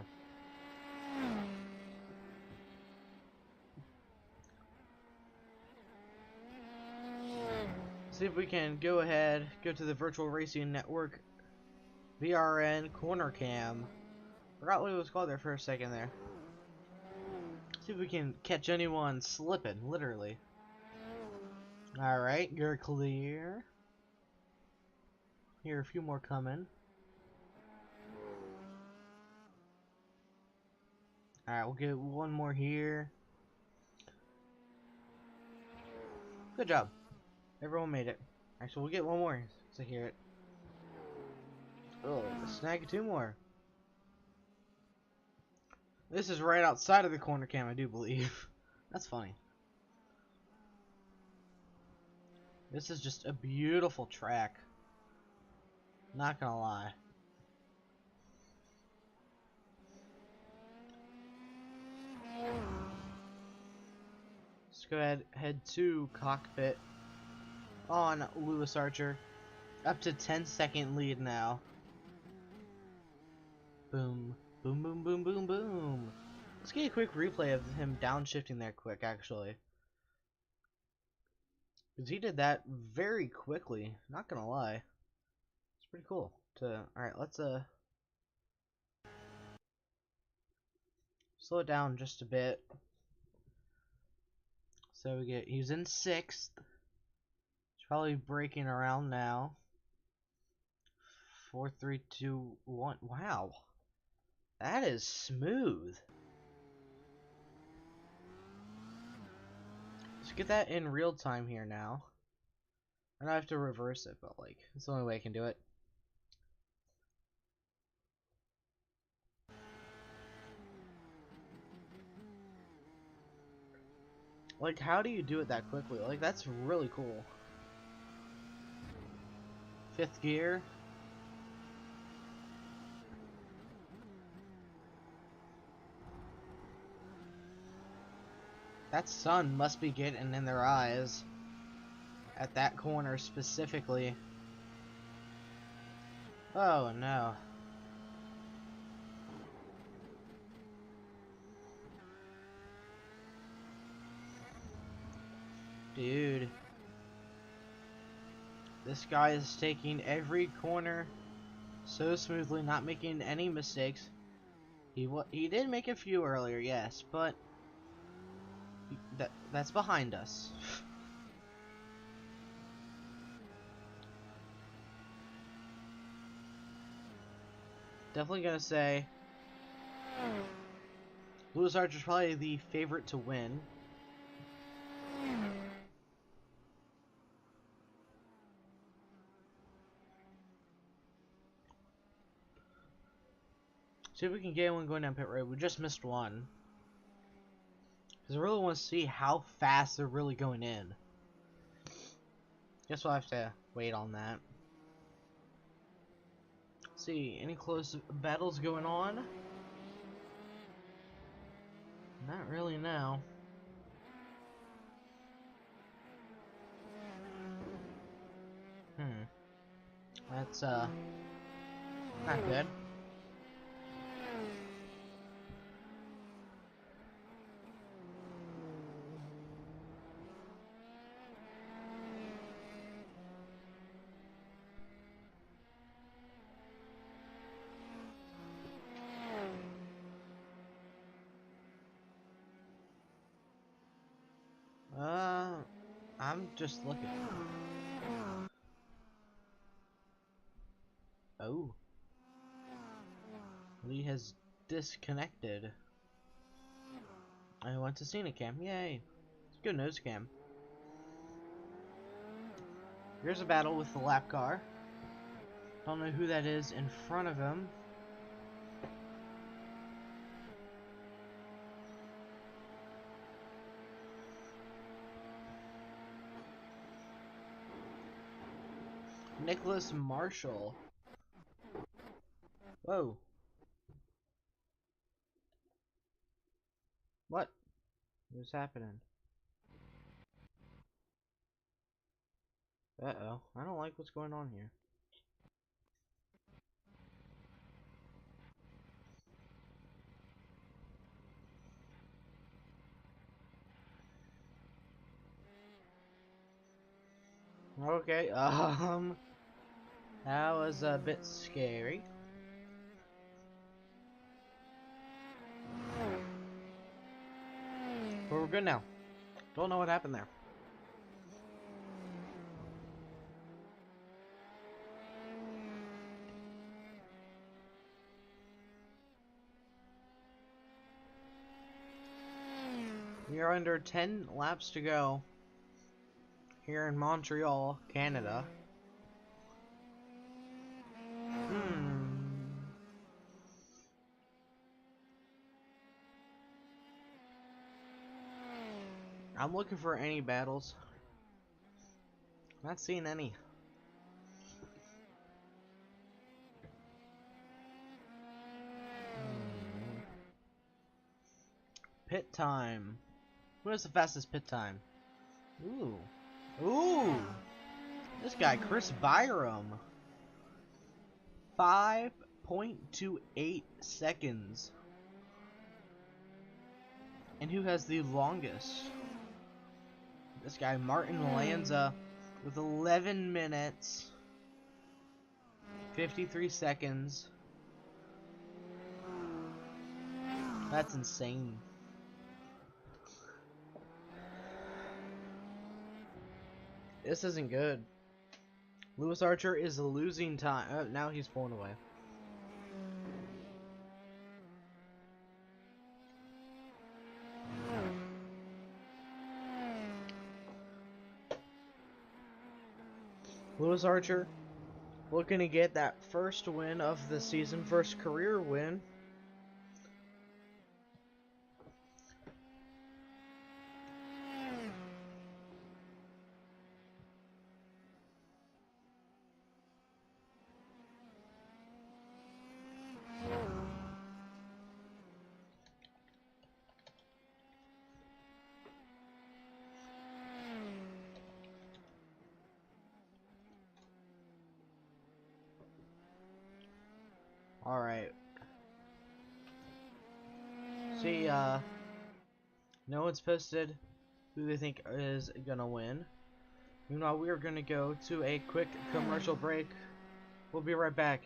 See if we can go ahead, go to the Virtual Racing Network VRN corner cam. Forgot what it was called there for a second there. See if we can catch anyone slipping, literally. Alright, you're clear. Here, a few more coming. Alright, we'll get one more here. Good job. Everyone made it. Actually, we'll get one more, so hear it. Oh, snag 2 more. This is right outside of the corner cam, I do believe. That's funny. This is just a beautiful track. Not gonna lie. Let's go ahead, head to cockpit on Lewis Archer. Up to 10-second lead now. Boom. Boom, boom, boom, boom, boom. Let's get a quick replay of him downshifting there quick, actually. Because he did that very quickly. Not gonna lie. It's pretty cool. Alright, let's slow it down just a bit. So he's in 6th. He's probably braking around now. 4, 3, 2, 1. Wow. That is smooth. Let's get that in real time here now. I know I have to reverse it, but like, it's the only way I can do it. Like, how do you do it that quickly? Like, that's really cool. 5th gear. That sun must be getting in their eyes. At that corner specifically. Oh no. Dude. This guy is taking every corner so smoothly, not making any mistakes. He did make a few earlier, yes, but that's behind us. Definitely gonna say Lewis Archer's probably the favorite to win. See if we can get one going down pit road. We just missed one. Because I really want to see how fast they're really going in. Guess we'll have to wait on that. Let's see, any close battles going on? Not really now. That's not good. I'm just looking. Oh. Lee has disconnected. I went to Scenic Cam. Yay. It's a good nose cam. Here's a battle with the lap car. Don't know who that is in front of him. Nicholas Marshall. Whoa. What? What's happening? Uh-oh. I don't like what's going on here. Okay, that was a bit scary. But we're good now. Don't know what happened there. We are under 10 laps to go here in Montreal, Canada. I'm looking for any battles. Not seeing any. Pit time. Who has the fastest pit time? Ooh. Ooh! This guy, Chris Byram. 5.28 seconds. And who has the longest? This guy, Martin Lanza, with 11 minutes, 53 seconds. That's insane. This isn't good. Lewis Archer is losing time. Now he's pulling away. Lewis Archer looking to get that first win of the season, first career win. Alright. See, no one's posted who they think is gonna win. Meanwhile, we are gonna go to a quick commercial break. We'll be right back.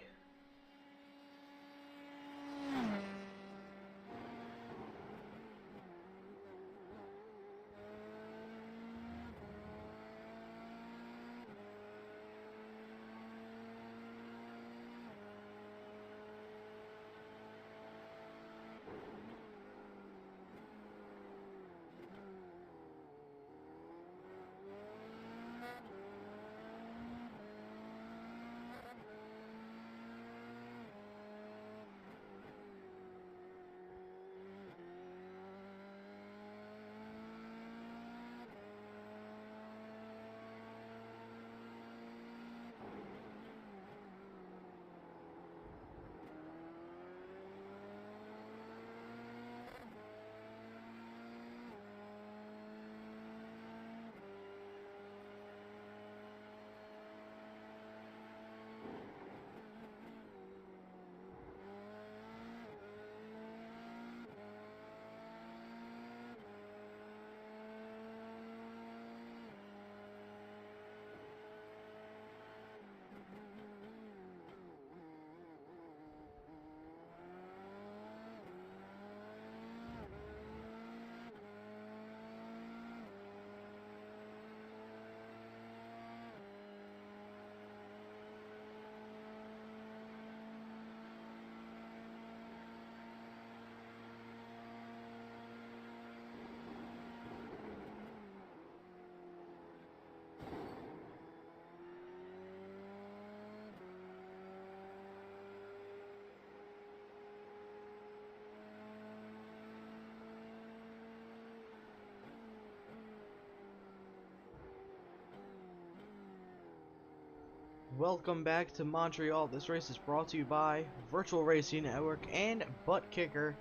Welcome back to Montreal. This race is brought to you by Virtual Racing Network and Butt Kicker.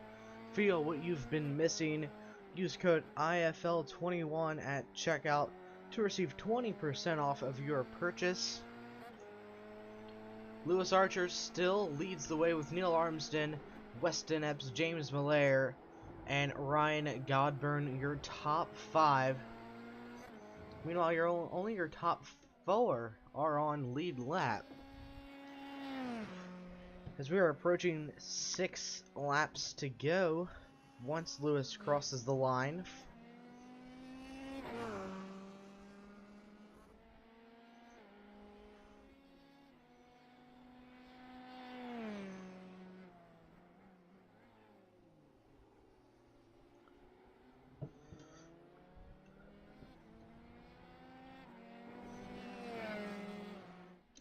Feel what you've been missing. Use code IFL21 at checkout to receive 20% off of your purchase. Lewis Archer still leads the way with Neil Armsden, Weston Epps, James Miller, and Ryan Godburn, your top 5. Meanwhile, only your top 4 are on lead lap. As we are approaching 6 laps to go once Lewis crosses the line.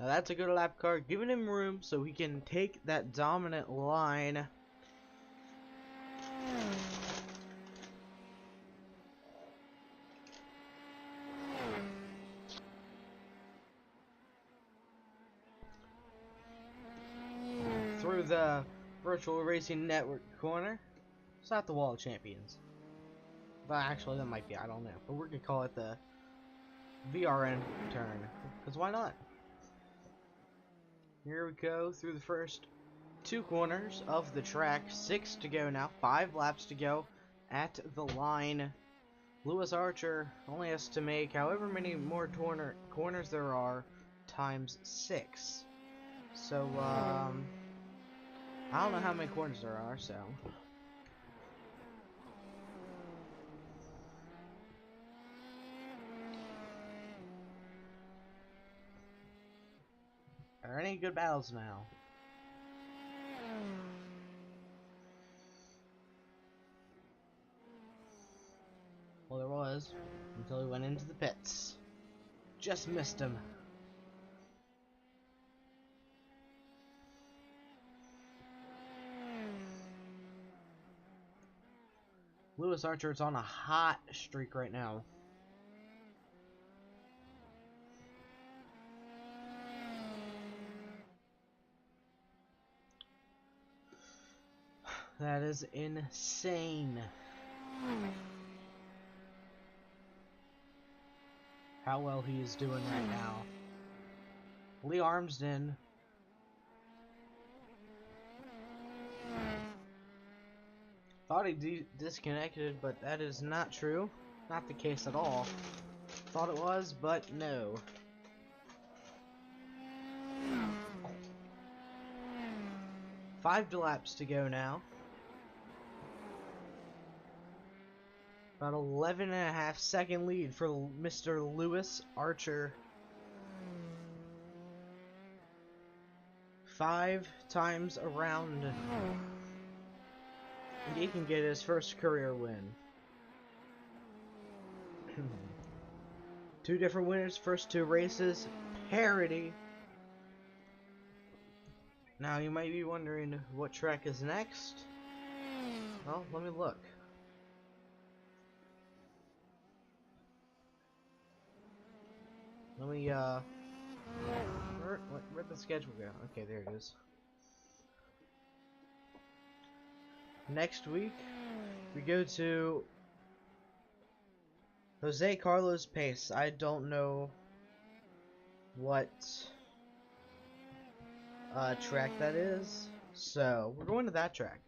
Now that's a good lap car, giving him room so he can take that dominant line. through the Virtual Racing Network corner. It's not the Wall of Champions. But actually, that might be, I don't know. But we're going to call it the VRN turn. Because why not? Here we go through the first 2 corners of the track. 6 to go now. 5 laps to go at the line. Lewis Archer only has to make however many more corners there are times 6. So, I don't know how many corners there are, so. Are there any good battles now? Well, there was, until he went into the pits. Just missed him. Lewis Archer is on a hot streak right now. That is insane. How well he is doing right now. Lee Armsden. Thought he disconnected, but that is not true. Not the case at all. Thought it was, but no. Five laps to go now. About 11.5-second lead for Mr. Lewis Archer. 5 times around. And he can get his first career win. 2 different winners, first 2 races, parity. Now you might be wondering what track is next. Well, let me look. Let me, where'd the schedule go? Okay, there it is. Next week, we go to Jose Carlos Pace. I don't know what track that is, so we're going to that track.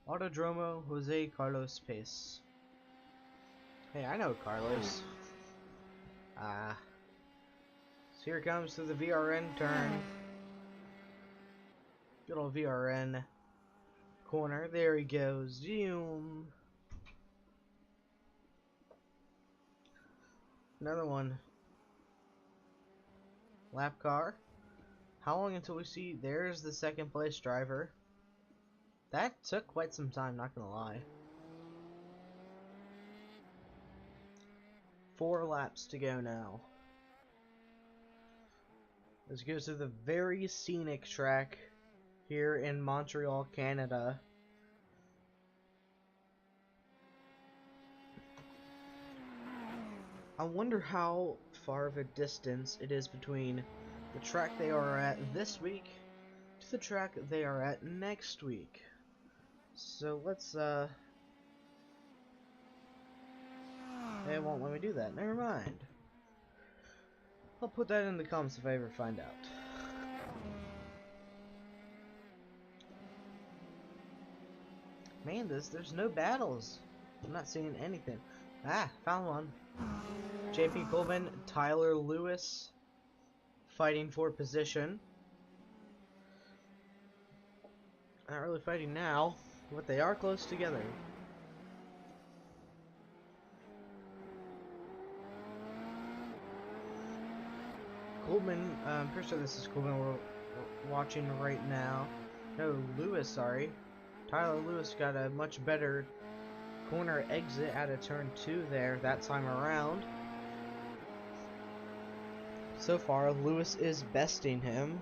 Autodromo Jose Carlos Pace. Hey, I know Carlos. So here it comes to the VRN turn. Good old VRN corner. There he goes. Zoom. Another one. Lap car. How long until we see? There's the second place driver. That took quite some time, not gonna lie. 4 laps to go now. This goes to the very scenic track here in Montreal, Canada. I wonder how far of a distance it is between the track they are at this week to the track they are at next week. So let's, They won't let me do that. Never mind. I'll put that in the comments if I ever find out. Man, there's no battles. I'm not seeing anything. Ah, found one. JP Coleman, Tyler Lewis, fighting for position. Not really fighting now, but they are close together. Coleman, I'm pretty sure this is Coleman we're watching right now. No, Lewis, sorry. Tyler Lewis got a much better corner exit out of turn 2 there that time around. So far, Lewis is besting him.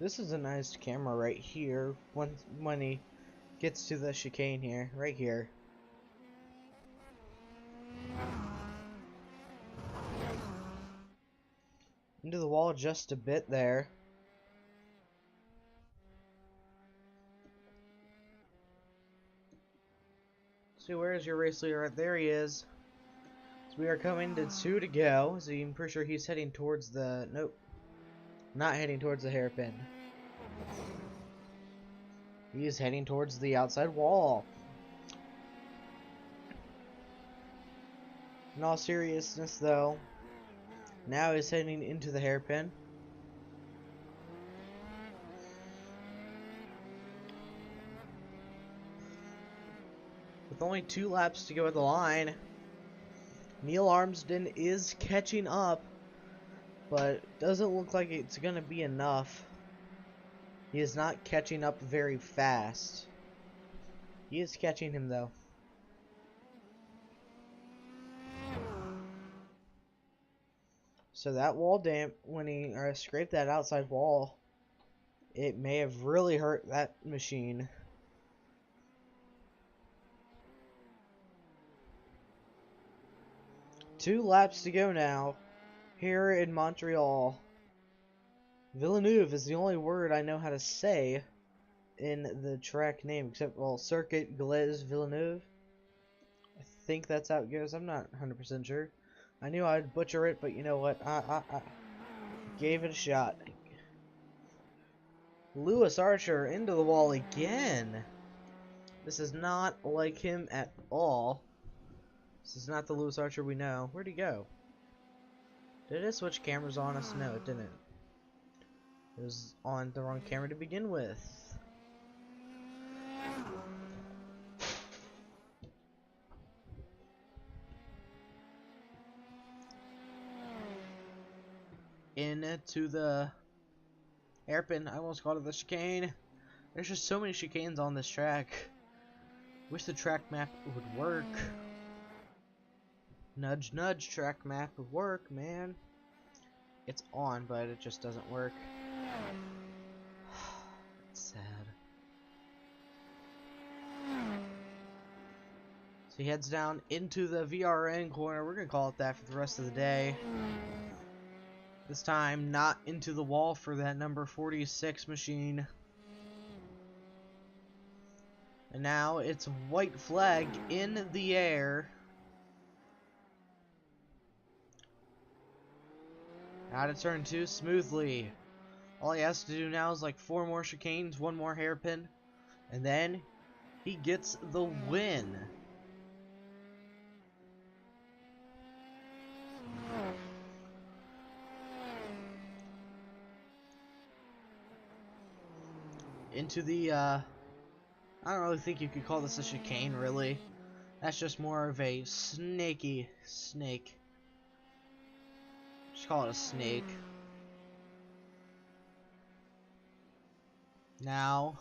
This is a nice camera right here when he gets to the chicane here, right here. Into the wall just a bit there. See, where is your race leader? Right there he is. So we are coming to 2 to go. So I'm pretty sure he's heading towards the... Nope. Not heading towards the hairpin. He is heading towards the outside wall. In all seriousness, though, now he's heading into the hairpin. With only 2 laps to go at the line, Neil Armstrong is catching up, but doesn't look like it's going to be enough. He is not catching up very fast. He is catching him, though. So that wall damp, when he scraped that outside wall, it may have really hurt that machine. Two laps to go now, here in Montreal. Villeneuve is the only word I know how to say in the track name, except, well, Circuit Gilles Villeneuve. I think that's how it goes. I'm not 100% sure. I knew I'd butcher it, but you know what? I gave it a shot. Lewis Archer into the wall again. This is not like him at all. This is not the Lewis Archer we know. Where'd he go? Did it switch cameras on us? No, it didn't. It was on the wrong camera to begin with. Into the hairpin. I almost called it the chicane. There's just so many chicanes on this track. Wish the track map would work. Nudge, nudge, track map would work, man. It's on, but it just doesn't work. It's sad. So he heads down into the VRN corner. We're gonna call it that for the rest of the day. This time, not into the wall for that number 46 machine. And now it's white flag in the air. Out of turn 2 smoothly. All he has to do now is like 4 more chicanes, 1 more hairpin, and then he gets the win. Into the, I don't really think you could call this a chicane, really. That's just more of a snaky snake. Just call it a snake. Now,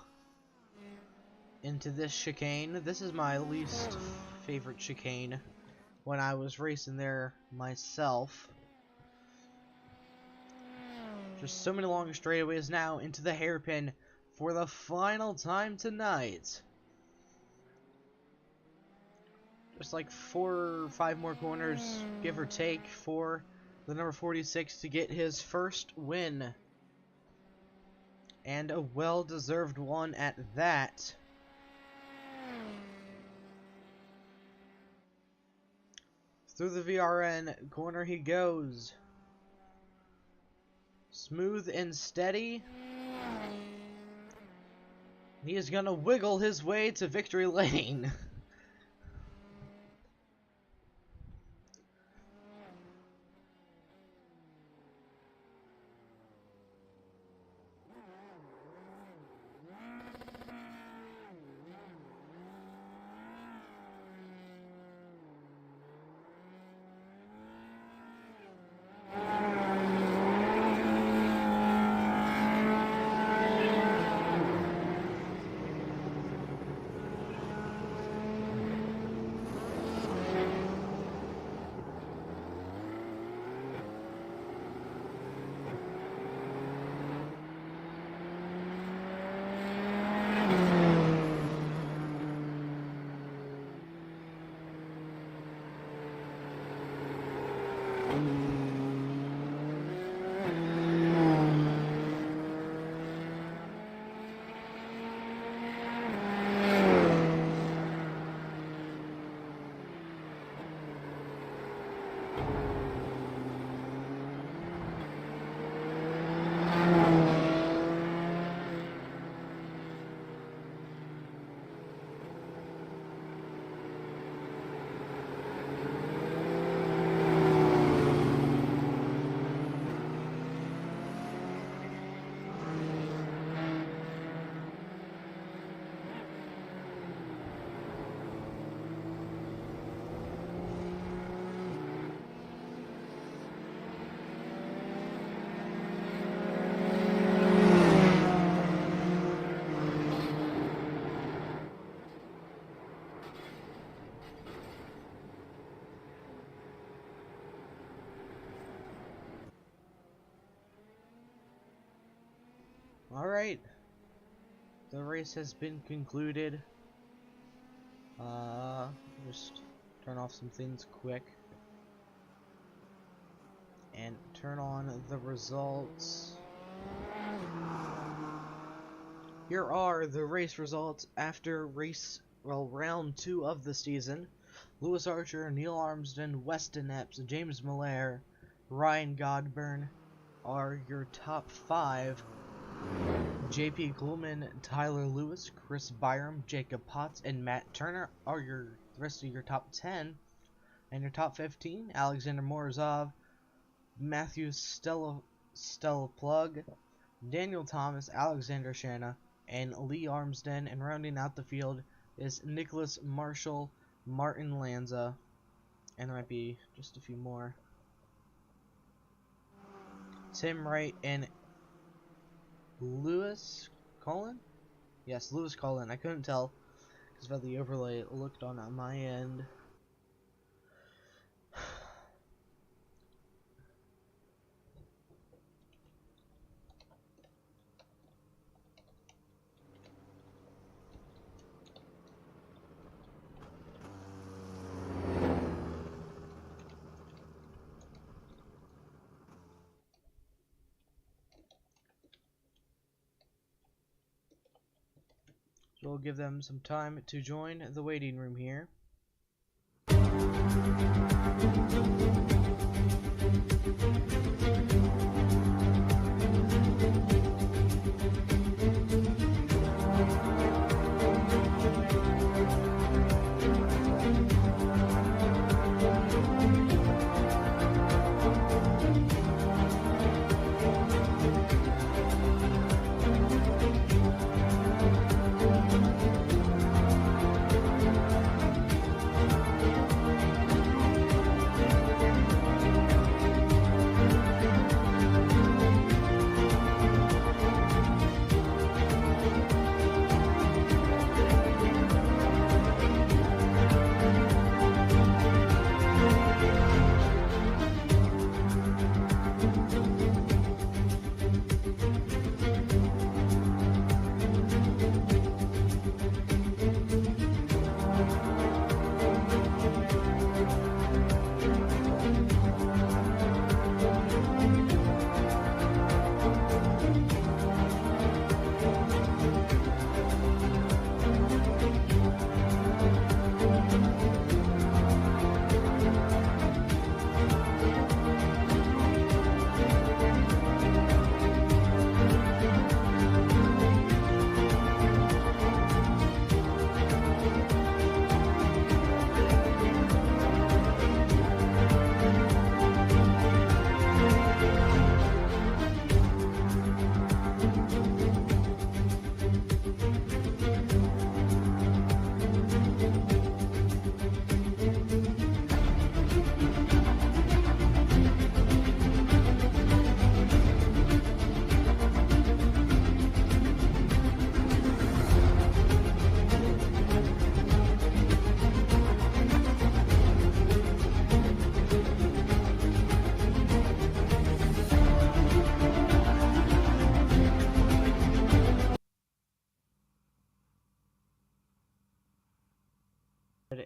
into this chicane. This is my least favorite chicane when I was racing there myself. Just so many long straightaways now into the hairpin for the final time tonight. Just like 4 or 5 more corners, give or take, for the number 46 to get his first win. And a well-deserved one at that. Through the VRN corner he goes. Smooth and steady. He is gonna wiggle his way to victory lane. Alright. The race has been concluded. Just turn off some things quick. And turn on the results. Here are the race results after round 2 of the season. Lewis Archer, Neil Armstrong, Weston Epps, James Miller, Ryan Godburn are your top 5. JP Gluman, Tyler Lewis, Chris Byram, Jacob Potts, and Matt Turner are the rest of your top 10. And your top 15, Alexander Morozov, Matthew Stella Plug, Daniel Thomas, Alexander Shanna, and Lee Armsden. And rounding out the field is Nicholas Marshall, Martin Lanza, and there might be just a few more. Tim Wright and Lewis Cullen? Yes, Lewis Cullen. I couldn't tell because by the overlay it looked on my end. So we'll give them some time to join the waiting room here.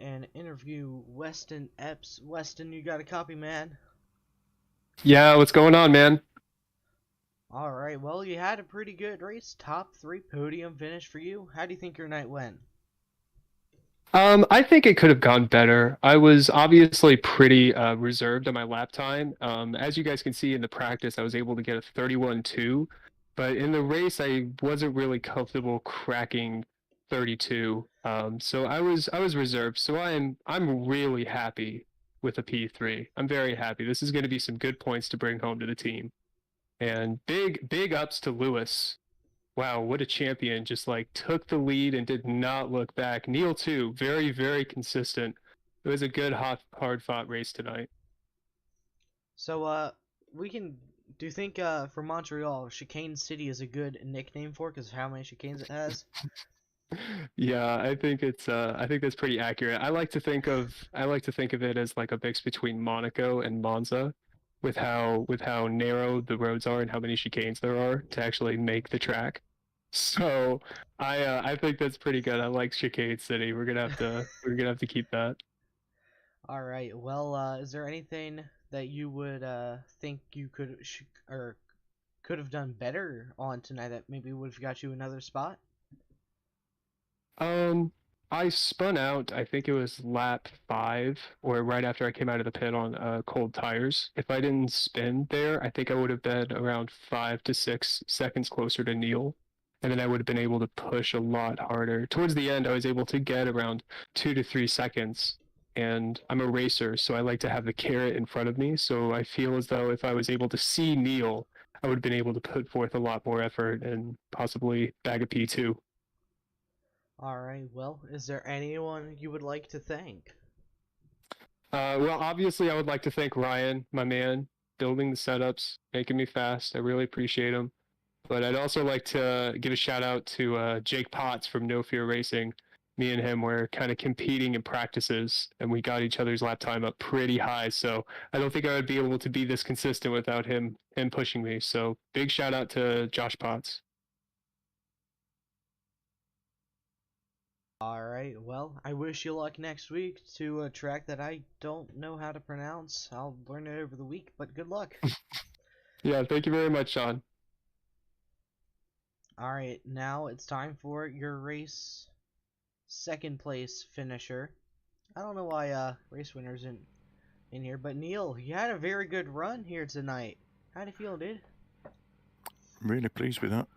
And interview Weston Epps. Weston, you got a copy, man? Yeah, what's going on, man? Alright, well, you had a pretty good race. Top 3 podium finish for you. How do you think your night went? I think it could have gone better. I was obviously pretty reserved on my lap time. As you guys can see in the practice, I was able to get a 31.2, but in the race, I wasn't really comfortable cracking 32. So I was reserved. So I'm really happy with a P3. I'm very happy. This is going to be some good points to bring home to the team. And big ups to Lewis. Wow, what a champion. Just like took the lead and did not look back. Neil too, very, very consistent. It was a good, hard fought race tonight. So, do you think, for Montreal, Chicane City is a good nickname for it because of how many chicanes it has? Yeah, I think that's pretty accurate. I like to think of it as like a mix between Monaco and Monza. with how narrow the roads are and how many chicanes there are to actually make the track. So I think that's pretty good. I like Chicane City. We're gonna have to keep that. All right. Well, is there anything that you would think you or could have done better on tonight that maybe would have got you another spot? I spun out, I think it was lap 5, or right after I came out of the pit on cold tires. If I didn't spin there, I think I would have been around 5 to 6 seconds closer to Neil. And then I would have been able to push a lot harder. Towards the end, I was able to get around 2 to 3 seconds. And I'm a racer, so I like to have the carrot in front of me. So I feel as though if I was able to see Neil, I would have been able to put forth a lot more effort and possibly bag a P2. All right. Well, is there anyone you would like to thank? Well, obviously, I would like to thank Ryan, my man, building the setups, making me fast. I really appreciate him. But I'd also like to give a shout out to Jake Potts from No Fear Racing. Me and him were kind of competing in practices, and we got each other's lap time up pretty high. So I don't think I would be able to be this consistent without him pushing me. So big shout out to Josh Potts. Alright, well, I wish you luck next week to a track that I don't know how to pronounce. I'll learn it over the week, but good luck. Yeah, thank you very much, Sean. Alright, now it's time for your race second place finisher. I don't know why race winners in here, but Neil, you had a very good run here tonight. How do you feel, dude? I'm really pleased with that.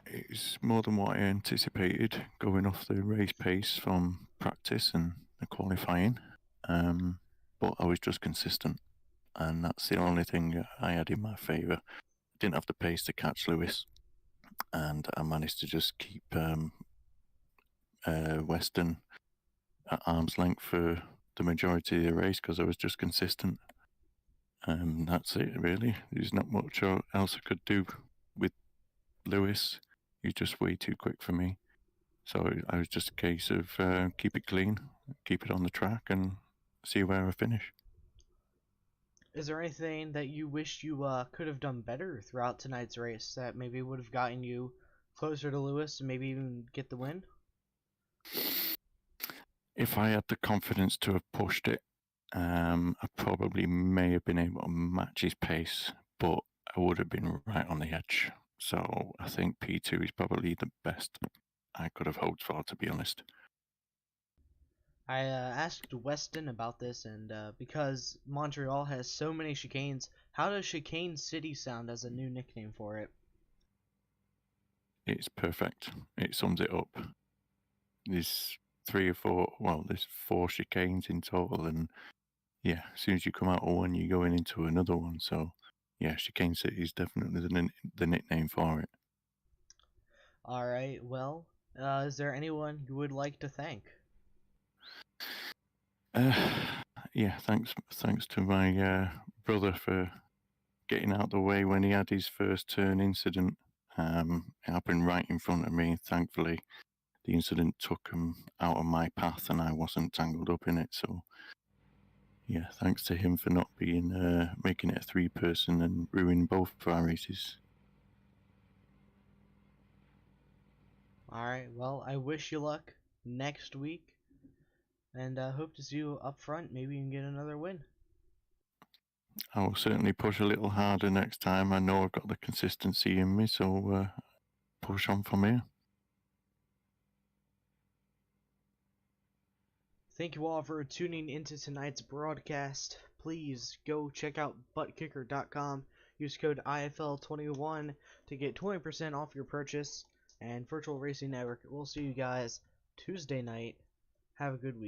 It's more than what I anticipated going off the race pace from practice and the qualifying. But I was just consistent, and that's the only thing I had in my favour. Didn't have the pace to catch Lewis, and I managed to just keep Weston at arm's length for the majority of the race because I was just consistent. That's it, really. There's not much else I could do with Lewis. He's just way too quick for me. So I was just a case of keep it clean, keep it on the track, and see where I finish. Is there anything that you wish you could have done better throughout tonight's race that maybe would have gotten you closer to Lewis and maybe even get the win? If I had the confidence to have pushed it, I probably may have been able to match his pace, but I would have been right on the edge. So I think P2 is probably the best I could have hoped for, to be honest. I asked Weston about this, and because Montreal has so many chicanes, how does Chicane City sound as a new nickname for it? It's perfect. It sums it up. There's there's 4 chicanes in total, and yeah, as soon as you come out of one, you're going into another one. So yeah, Chicane City is definitely the nickname for it. Alright, well, is there anyone you would like to thank? Yeah, thanks to my brother for getting out of the way when he had his first turn incident. It happened right in front of me. Thankfully, the incident took him out of my path and I wasn't tangled up in it. So yeah, thanks to him for not being making it a 3-person and ruining both of our races. Alright, well, I wish you luck next week, and hope to see you up front. Maybe you can get another win. I will certainly push a little harder next time. I know I've got the consistency in me, so push on from here. Thank you all for tuning into tonight's broadcast. Please go check out buttkicker.com. Use code IFL21 to get 20% off your purchase. And Virtual Racing Network, we'll see you guys Tuesday night. Have a good week.